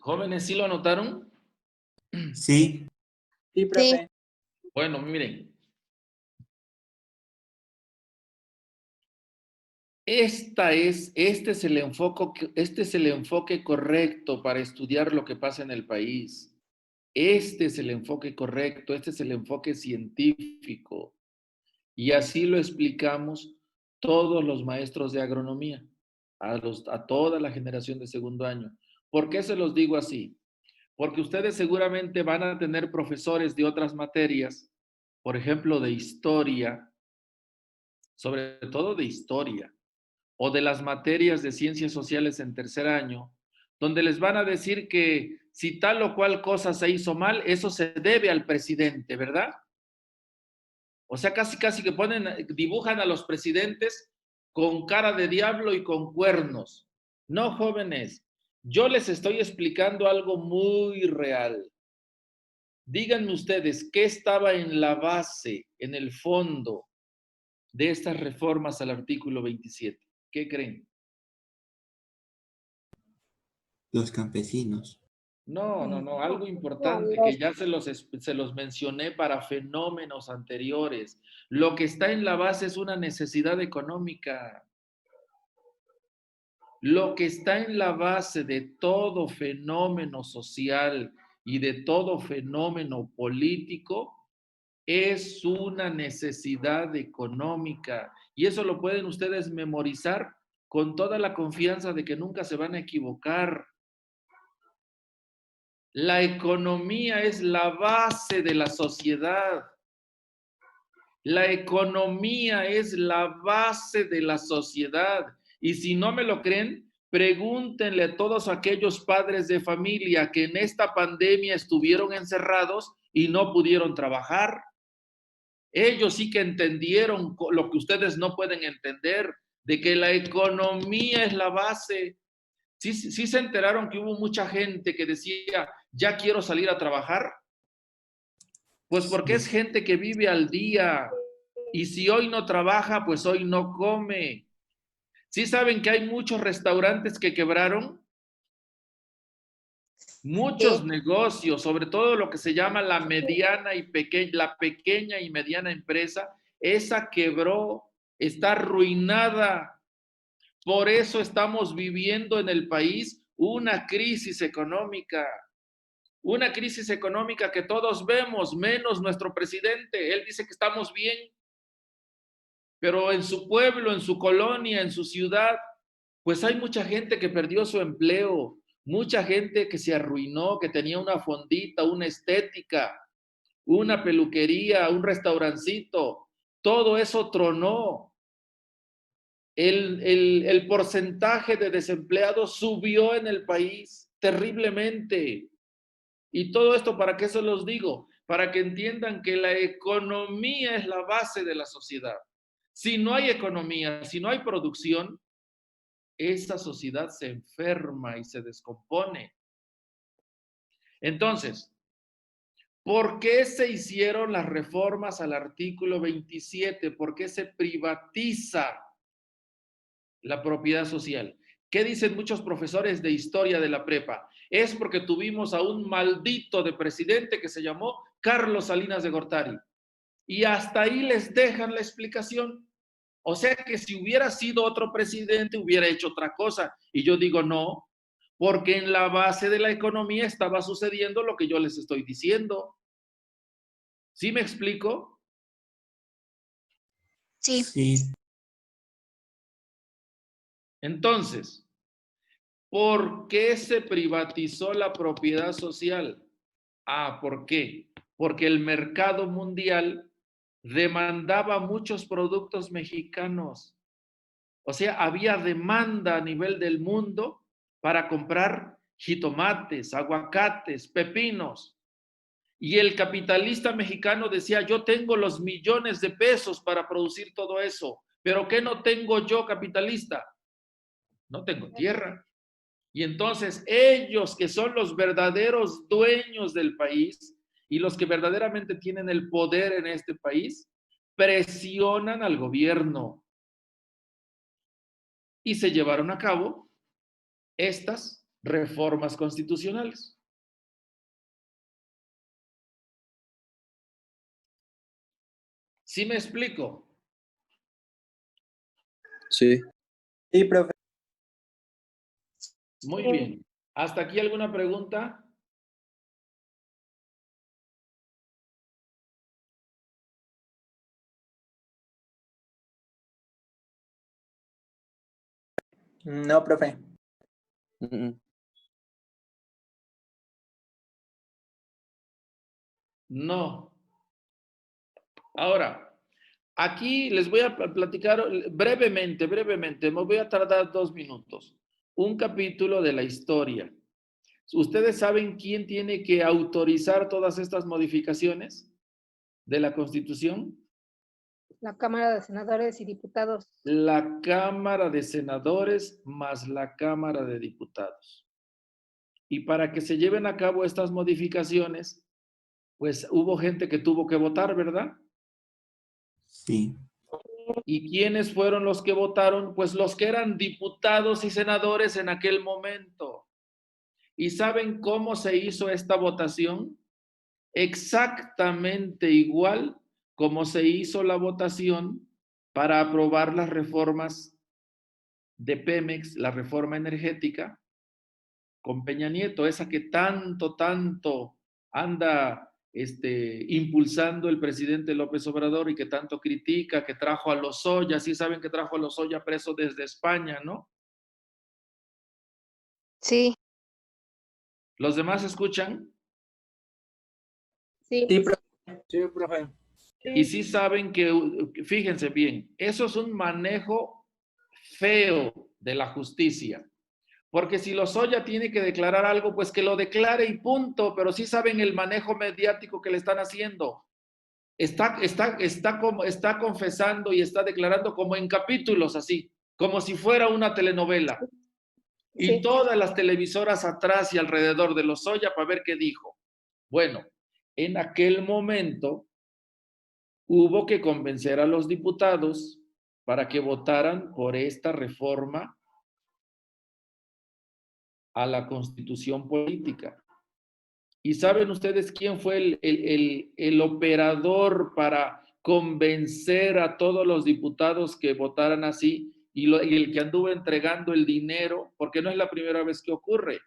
Jóvenes, ¿sí lo anotaron? Sí. Sí, profe. Bueno, miren. Este es el enfoque correcto para estudiar lo que pasa en el país. Este es el enfoque correcto, este es el enfoque científico. Y así lo explicamos todos los maestros de agronomía, a toda la generación de segundo año. ¿Por qué se los digo así? Porque ustedes seguramente van a tener profesores de otras materias, por ejemplo, de historia, sobre todo de historia, o de las materias de ciencias sociales en tercer año, donde les van a decir que si tal o cual cosa se hizo mal, eso se debe al presidente, ¿verdad? O sea, casi que dibujan a los presidentes con cara de diablo y con cuernos. No, jóvenes, yo les estoy explicando algo muy real. Díganme ustedes, ¿qué estaba en la base, en el fondo de estas reformas al artículo 27? ¿Qué creen? Los campesinos. No, algo importante que ya se los mencioné para fenómenos anteriores. Lo que está en la base es una necesidad económica. Lo que está en la base de todo fenómeno social y de todo fenómeno político es una necesidad económica. Y eso lo pueden ustedes memorizar con toda la confianza de que nunca se van a equivocar. La economía es la base de la sociedad. La economía es la base de la sociedad. Y si no me lo creen, pregúntenle a todos aquellos padres de familia que en esta pandemia estuvieron encerrados y no pudieron trabajar. Ellos sí que entendieron lo que ustedes no pueden entender, de que la economía es la base. Sí se enteraron que hubo mucha gente que decía, ya quiero salir a trabajar. Pues porque es gente que vive al día. Y si hoy no trabaja, pues hoy no come. ¿Sí saben que hay muchos restaurantes que quebraron? Muchos negocios, sobre todo lo que se llama la pequeña y mediana empresa, esa quebró, está arruinada. Por eso estamos viviendo en el país una crisis económica que todos vemos, menos nuestro presidente. Él dice que estamos bien, pero en su pueblo, en su colonia, en su ciudad, pues hay mucha gente que perdió su empleo. Mucha gente que se arruinó, que tenía una fondita, una estética, una peluquería, un restaurancito, todo eso tronó. El porcentaje de desempleados subió en el país terriblemente. Y todo esto, ¿para qué se los digo? Para que entiendan que la economía es la base de la sociedad. Si no hay economía, si no hay producción, esa sociedad se enferma y se descompone. Entonces, ¿por qué se hicieron las reformas al artículo 27? ¿Por qué se privatiza la propiedad social? ¿Qué dicen muchos profesores de historia de la prepa? Es porque tuvimos a un maldito de presidente que se llamó Carlos Salinas de Gortari. Y hasta ahí les dejan la explicación. O sea que si hubiera sido otro presidente, hubiera hecho otra cosa. Y yo digo no, porque en la base de la economía estaba sucediendo lo que yo les estoy diciendo. ¿Sí me explico? Sí. Sí. Entonces, ¿por qué se privatizó la propiedad social? ¿Por qué? Porque el mercado mundial demandaba muchos productos mexicanos. O sea, había demanda a nivel del mundo para comprar jitomates, aguacates, pepinos. Y el capitalista mexicano decía, yo tengo los millones de pesos para producir todo eso, pero ¿qué no tengo yo, capitalista? No tengo tierra. Y entonces ellos, que son los verdaderos dueños del país y los que verdaderamente tienen el poder en este país, presionan al gobierno. Y se llevaron a cabo estas reformas constitucionales. ¿Sí me explico? Sí. Sí, profe. Muy bien. ¿Hasta aquí alguna pregunta? No, profe. No. Ahora, aquí les voy a platicar brevemente, me voy a tardar 2 minutos. Un capítulo de la historia. ¿Ustedes saben quién tiene que autorizar todas estas modificaciones de la Constitución? La Cámara de Senadores y Diputados. La Cámara de Senadores más la Cámara de Diputados. Y para que se lleven a cabo estas modificaciones, pues hubo gente que tuvo que votar, ¿verdad? Sí. ¿Y quiénes fueron los que votaron? Pues los que eran diputados y senadores en aquel momento. ¿Y saben cómo se hizo esta votación? Exactamente igual como se hizo la votación para aprobar las reformas de Pemex, la reforma energética, con Peña Nieto, esa que tanto anda impulsando el presidente López Obrador y que tanto critica, que trajo a Lozoya, sí saben que trajo a Lozoya preso desde España, ¿no? Sí. ¿Los demás escuchan? Sí. Sí, profe. Sí, profe. Y sí saben que, fíjense bien, eso es un manejo feo de la justicia. Porque si Lozoya tiene que declarar algo, pues que lo declare y punto, pero sí saben el manejo mediático que le están haciendo. Está confesando y está declarando como en capítulos así, como si fuera una telenovela. Y Sí. todas las televisoras atrás y alrededor de Lozoya para ver qué dijo. Bueno, en aquel momento hubo que convencer a los diputados para que votaran por esta reforma a la Constitución política. ¿Y saben ustedes quién fue el operador para convencer a todos los diputados que votaran así y el que anduvo entregando el dinero? Porque no es la primera vez que ocurre.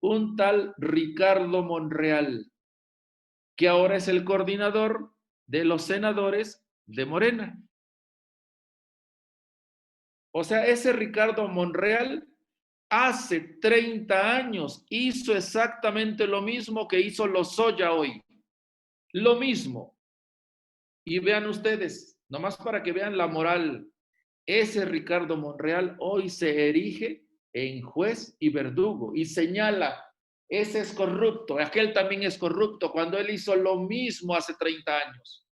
Un tal Ricardo Monreal, que ahora es el coordinador de los senadores de Morena. O sea, ese Ricardo Monreal hace 30 años hizo exactamente lo mismo que hizo Lozoya hoy. Lo mismo. Y vean ustedes, nomás para que vean la moral, ese Ricardo Monreal hoy se erige en juez y verdugo y señala, ese es corrupto, aquel también es corrupto, cuando él hizo lo mismo hace 30 años.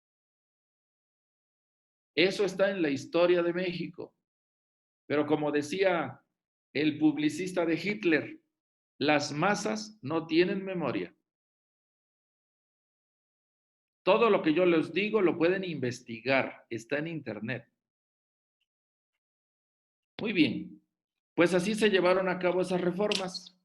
Eso está en la historia de México. Pero como decía el publicista de Hitler, las masas no tienen memoria. Todo lo que yo les digo lo pueden investigar, está en internet. Muy bien, pues así se llevaron a cabo esas reformas.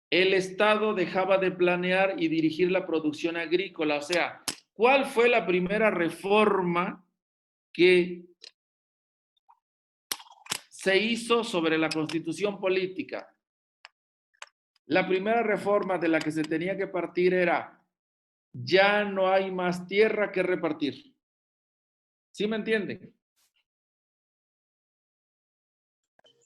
El Estado dejaba de planear y dirigir la producción agrícola. O sea, ¿cuál fue la primera reforma que se hizo sobre la constitución política? La primera reforma de la que se tenía que partir era, ya no hay más tierra que repartir. ¿Sí me entienden?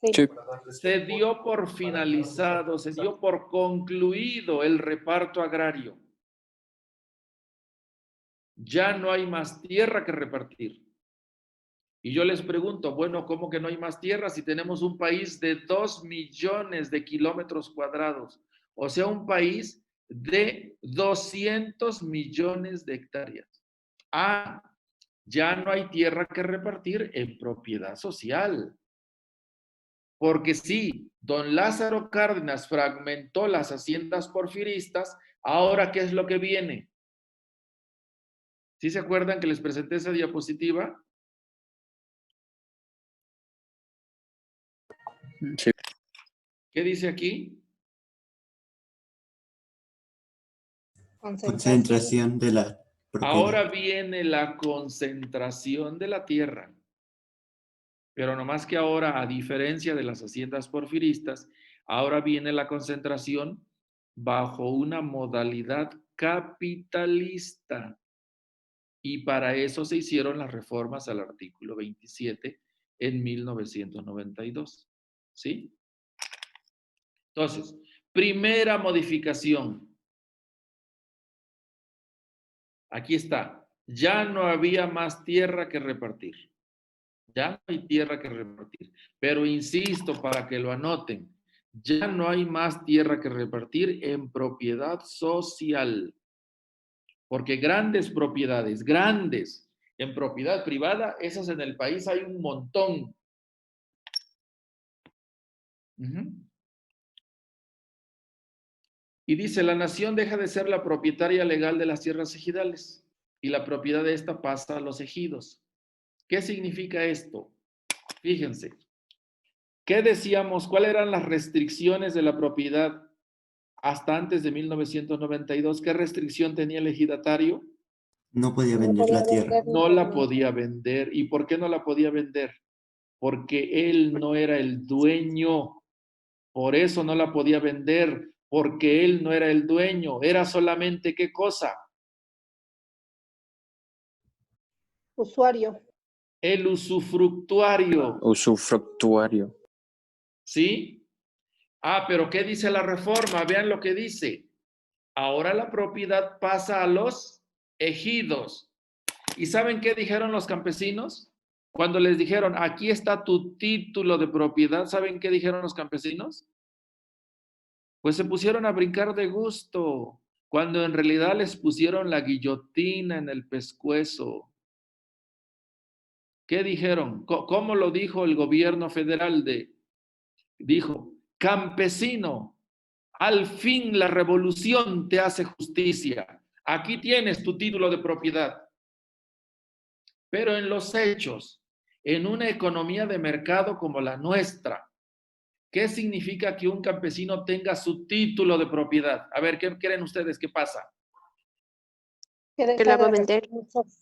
Sí. Se dio por finalizado, se dio por concluido el reparto agrario. Ya no hay más tierra que repartir. Y yo les pregunto, bueno, ¿cómo que no hay más tierra si tenemos un país de 2 millones de kilómetros cuadrados? O sea, un país de 200 millones de hectáreas. Ah, ya no hay tierra que repartir en propiedad social. Porque sí, don Lázaro Cárdenas fragmentó las haciendas porfiristas, ahora ¿qué es lo que viene? ¿Sí se acuerdan que les presenté esa diapositiva? Sí. ¿Qué dice aquí? Concentración de la propiedad. Ahora viene la concentración de la tierra. Pero nomás que ahora, a diferencia de las haciendas porfiristas, ahora viene la concentración bajo una modalidad capitalista. Y para eso se hicieron las reformas al artículo 27 en 1992. ¿Sí? Entonces, primera modificación. Aquí está. Ya no había más tierra que repartir. Ya no hay tierra que repartir. Pero insisto, para que lo anoten, ya no hay más tierra que repartir en propiedad social. Porque grandes propiedades, grandes, en propiedad privada, esas en el país hay un montón. Y dice, la nación deja de ser la propietaria legal de las tierras ejidales y la propiedad de esta pasa a los ejidos. ¿Qué significa esto? Fíjense. ¿Qué decíamos? ¿Cuáles eran las restricciones de la propiedad hasta antes de 1992? ¿Qué restricción tenía el ejidatario? No podía vender la tierra. No la podía vender. ¿Y por qué no la podía vender? Porque él no era el dueño. Por eso no la podía vender, porque él no era el dueño. Era solamente, ¿qué cosa? Usuario. El usufructuario. Usufructuario. ¿Sí? Ah, pero ¿qué dice la reforma? Vean lo que dice. Ahora la propiedad pasa a los ejidos. ¿Y saben qué dijeron los campesinos? Cuando les dijeron, aquí está tu título de propiedad, ¿saben qué dijeron los campesinos? Pues se pusieron a brincar de gusto, cuando en realidad les pusieron la guillotina en el pescuezo. ¿Qué dijeron? ¿Cómo lo dijo el gobierno federal? Dijo, campesino, al fin la revolución te hace justicia. Aquí tienes tu título de propiedad. Pero en los hechos, en una economía de mercado como la nuestra, ¿qué significa que un campesino tenga su título de propiedad? A ver, ¿qué creen ustedes que pasa? Que la va a vender.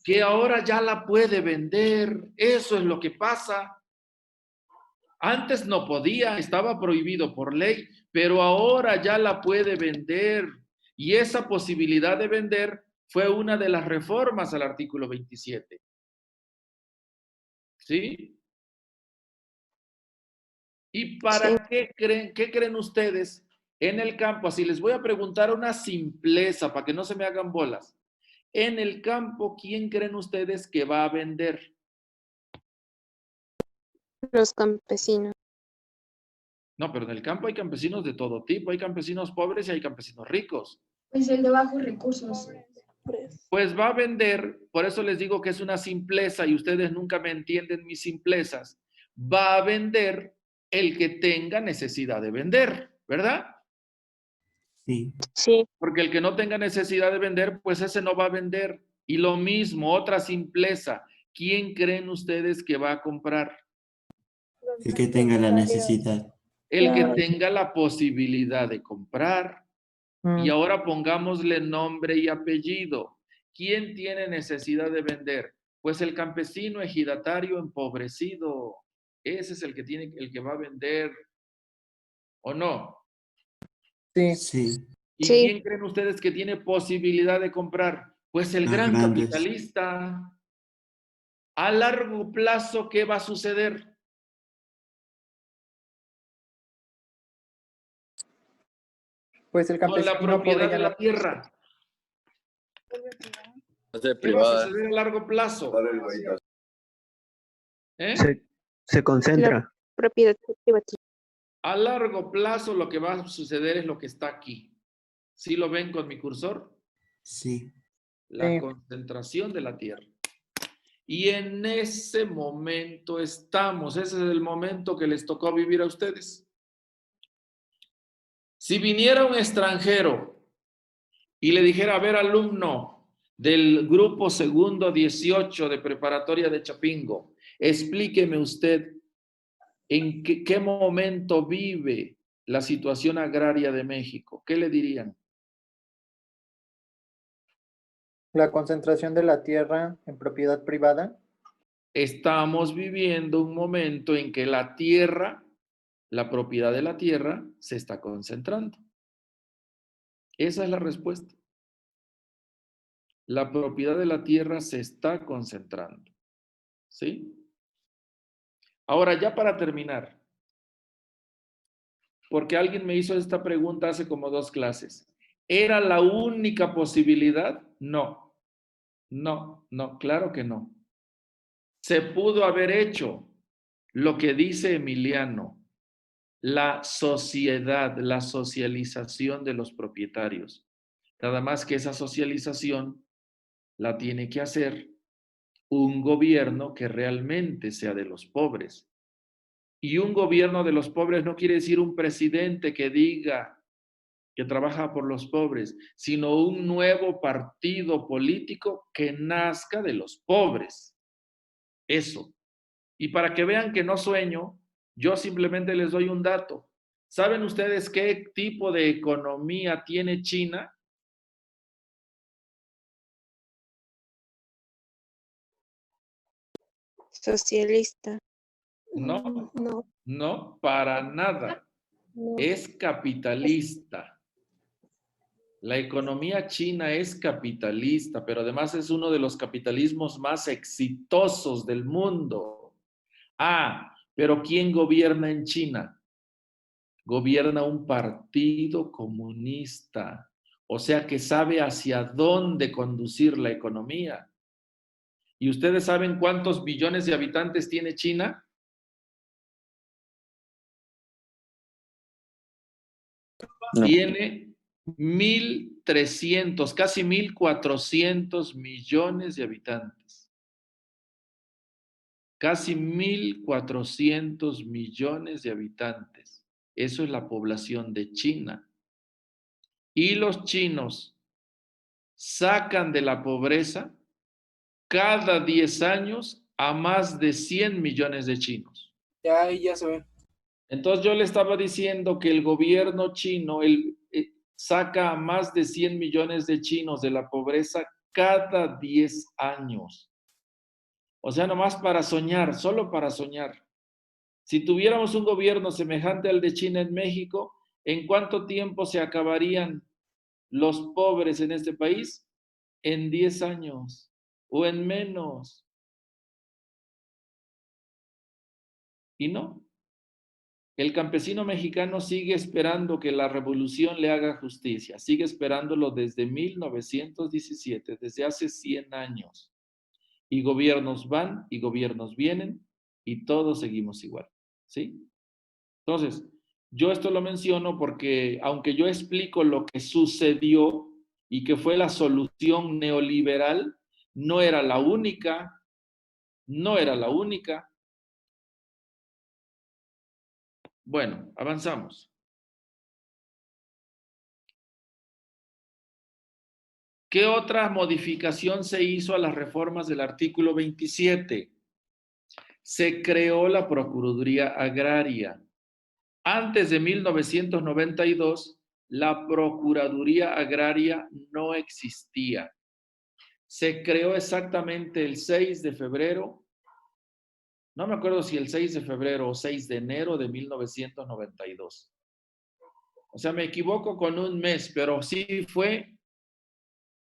Que ahora ya la puede vender. Eso es lo que pasa. Antes no podía, estaba prohibido por ley, pero ahora ya la puede vender. Y esa posibilidad de vender fue una de las reformas al artículo 27. ¿Sí? ¿Y para qué creen ustedes en el campo? Así les voy a preguntar una simpleza para que no se me hagan bolas. En el campo, ¿quién creen ustedes que va a vender? Los campesinos. No, pero en el campo hay campesinos de todo tipo. Hay campesinos pobres y hay campesinos ricos. Pues el de bajos recursos. Pues va a vender, por eso les digo que es una simpleza y ustedes nunca me entienden mis simplezas. Va a vender el que tenga necesidad de vender, ¿verdad? Sí. Sí. Porque el que no tenga necesidad de vender, pues ese no va a vender. Y lo mismo, otra simpleza. ¿Quién creen ustedes que va a comprar? El que tenga la necesidad. El que tenga la posibilidad de comprar. Y ahora pongámosle nombre y apellido. ¿Quién tiene necesidad de vender? Pues el campesino ejidatario empobrecido. Ese es el que tiene, el que va a vender. ¿O no? Sí. Sí. ¿Y Sí. quién creen ustedes que tiene posibilidad de comprar? Pues el Las gran grandes. capitalista. A largo plazo, ¿qué va a suceder? Pues el Con la campesino pobre propiedad ya de no. la tierra. De ¿Qué va a privada. suceder a largo plazo? ¿Eh? Se concentra. Propiedad privada. A largo plazo lo que va a suceder es lo que está aquí. ¿Sí lo ven con mi cursor? Sí. La Sí. concentración de la tierra. Y en ese momento estamos. Ese es el momento que les tocó vivir a ustedes. Si viniera un extranjero y le dijera, a ver, alumno del grupo segundo 18 de preparatoria de Chapingo, explíqueme usted en qué momento vive la situación agraria de México. ¿Qué le dirían? La concentración de la tierra en propiedad privada. Estamos viviendo un momento en que la tierra, la propiedad de la tierra, se está concentrando. Esa es la respuesta. La propiedad de la tierra se está concentrando. ¿Sí? Ahora, ya para terminar, porque alguien me hizo esta pregunta hace como 2 clases. ¿Era la única posibilidad? No. No, claro que no. Se pudo haber hecho lo que dice Emiliano, la sociedad, la socialización de los propietarios. Nada más que esa socialización la tiene que hacer un gobierno que realmente sea de los pobres. Y un gobierno de los pobres no quiere decir un presidente que diga que trabaja por los pobres, sino un nuevo partido político que nazca de los pobres. Eso. Y para que vean que no sueño, yo simplemente les doy un dato. ¿Saben ustedes qué tipo de economía tiene China? Socialista. No, No. no, para nada. No. Es capitalista. La economía china es capitalista, pero además es uno de los capitalismos más exitosos del mundo. Ah, pero ¿quién gobierna en China? Gobierna un partido comunista, o sea que sabe hacia dónde conducir la economía. ¿Y ustedes saben cuántos billones de habitantes tiene China? No. Tiene 1.300, casi 1.400 millones de habitantes. Casi 1.400 millones de habitantes. Eso es la población de China. Y los chinos sacan de la pobreza cada 10 años a más de 100 millones de chinos. Ya, ahí ya se ve. Entonces yo le estaba diciendo que el gobierno chino saca a más de 100 millones de chinos de la pobreza cada 10 años. O sea, nomás para soñar, solo para soñar. Si tuviéramos un gobierno semejante al de China en México, ¿en cuánto tiempo se acabarían los pobres en este país? En 10 años o en menos. Y no. El campesino mexicano sigue esperando que la revolución le haga justicia. Sigue esperándolo desde 1917, desde hace 100 años. Y gobiernos van y gobiernos vienen y todos seguimos igual. ¿Sí? Entonces, yo esto lo menciono porque aunque yo explico lo que sucedió y que fue la solución neoliberal, no era la única. Bueno, avanzamos. ¿Qué otra modificación se hizo a las reformas del artículo 27? Se creó la Procuraduría Agraria. Antes de 1992, la Procuraduría Agraria no existía. Se creó exactamente el 6 de febrero, no me acuerdo si el 6 de febrero o 6 de enero de 1992. O sea, me equivoco con un mes, pero sí fue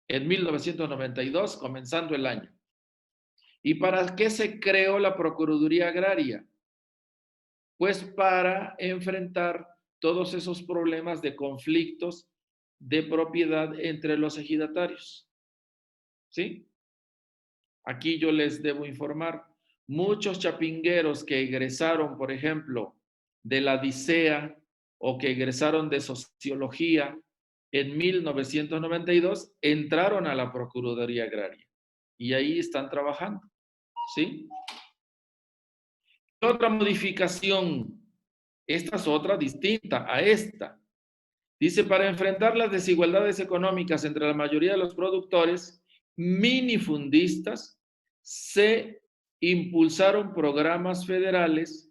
en 1992, comenzando el año. ¿Y para qué se creó la Procuraduría Agraria? Pues para enfrentar todos esos problemas de conflictos de propiedad entre los ejidatarios. ¿Sí? Aquí yo les debo informar. Muchos chapingueros que egresaron, por ejemplo, de la DICEA o que egresaron de Sociología en 1992, entraron a la Procuraduría Agraria y ahí están trabajando. ¿Sí? Otra modificación, esta es otra distinta a esta. Dice, para enfrentar las desigualdades económicas entre la mayoría de los productores, minifundistas, se impulsaron programas federales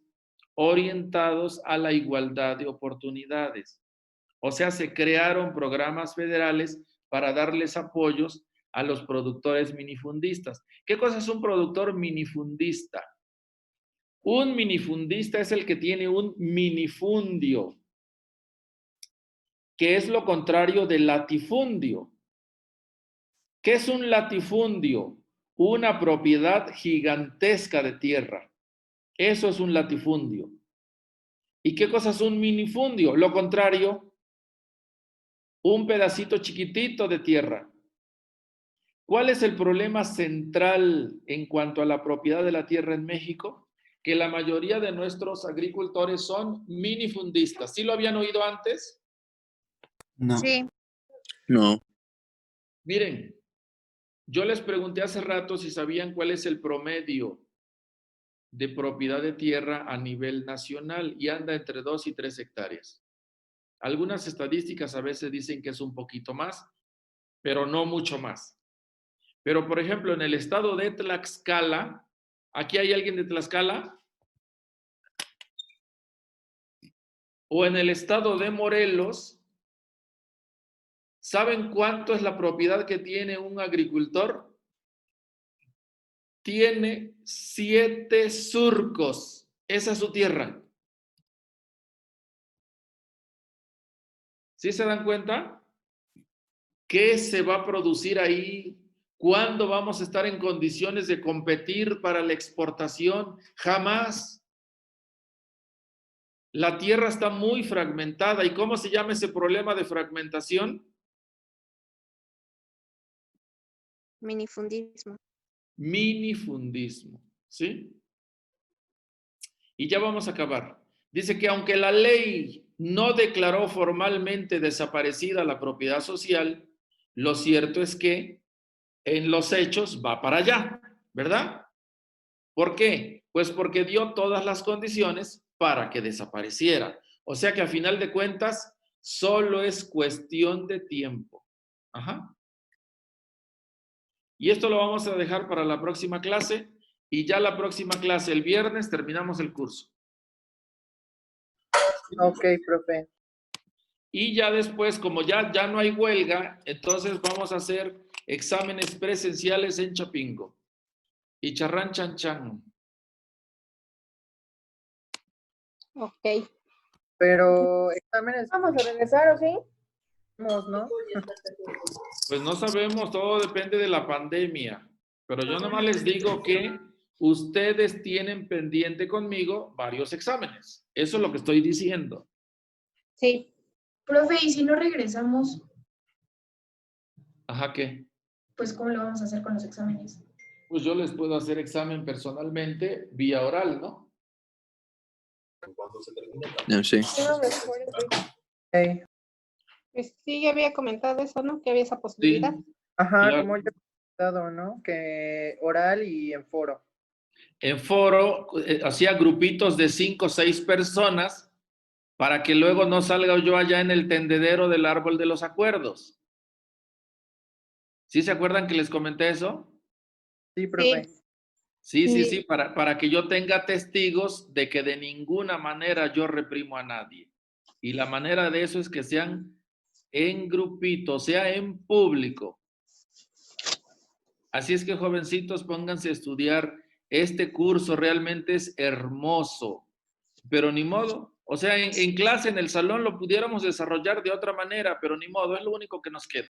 orientados a la igualdad de oportunidades. O sea, se crearon programas federales para darles apoyos a los productores minifundistas. ¿Qué cosa es un productor minifundista? Un minifundista es el que tiene un minifundio, que es lo contrario del latifundio. ¿Qué es un latifundio? Una propiedad gigantesca de tierra. Eso es un latifundio. ¿Y qué cosa es un minifundio? Lo contrario, un pedacito chiquitito de tierra. ¿Cuál es el problema central en cuanto a la propiedad de la tierra en México? Que la mayoría de nuestros agricultores son minifundistas. ¿Sí lo habían oído antes? No. Sí. No. Miren, yo les pregunté hace rato si sabían cuál es el promedio de propiedad de tierra a nivel nacional y anda entre 2 y 3 hectáreas. Algunas estadísticas a veces dicen que es un poquito más, pero no mucho más. Pero, por ejemplo, en el estado de Tlaxcala, ¿aquí hay alguien de Tlaxcala? O en el estado de Morelos, ¿saben cuánto es la propiedad que tiene un agricultor? Tiene 7 surcos. Esa es su tierra. ¿Sí se dan cuenta? ¿Qué se va a producir ahí? ¿Cuándo vamos a estar en condiciones de competir para la exportación? Jamás. La tierra está muy fragmentada. ¿Y cómo se llama ese problema de fragmentación? Minifundismo. Minifundismo, ¿sí? Y ya vamos a acabar. Dice que aunque la ley no declaró formalmente desaparecida la propiedad social, lo cierto es que en los hechos va para allá, ¿verdad? ¿Por qué? Pues porque dio todas las condiciones para que desapareciera. O sea que a final de cuentas, solo es cuestión de tiempo. Ajá. Y esto lo vamos a dejar para la próxima clase y ya la próxima clase, el viernes, terminamos el curso. Ok, profe. Y ya después, como ya no hay huelga, entonces vamos a hacer exámenes presenciales en Chapingo. Y charrán chan chan. Ok. Pero exámenes. Vamos a regresar, ¿o sí? ¿No? Pues no sabemos, todo depende de la pandemia. Pero yo nomás les digo que ustedes tienen pendiente conmigo varios exámenes. Eso es lo que estoy diciendo. Sí. Profe, ¿y si no regresamos, Ajá, ¿qué? pues cómo lo vamos a hacer con los exámenes? Pues yo les puedo hacer examen personalmente vía oral, ¿no? No sé. Ok. Pues sí, ya había comentado eso, ¿no? Que había esa posibilidad. Ajá, Claro. como ya he comentado, ¿no? Que oral y en foro. En foro hacía grupitos de 5 o 6 personas para que luego no salga yo allá en el tendedero del árbol de los acuerdos. ¿Sí se acuerdan que les comenté eso? Sí, profe. Sí, para que yo tenga testigos de que de ninguna manera yo reprimo a nadie. Y la manera de eso es que sean en grupito, sea en público. Así es que, jovencitos, pónganse a estudiar. Este curso realmente es hermoso, pero ni modo. O sea, en clase, en el salón, lo pudiéramos desarrollar de otra manera, pero ni modo, es lo único que nos queda.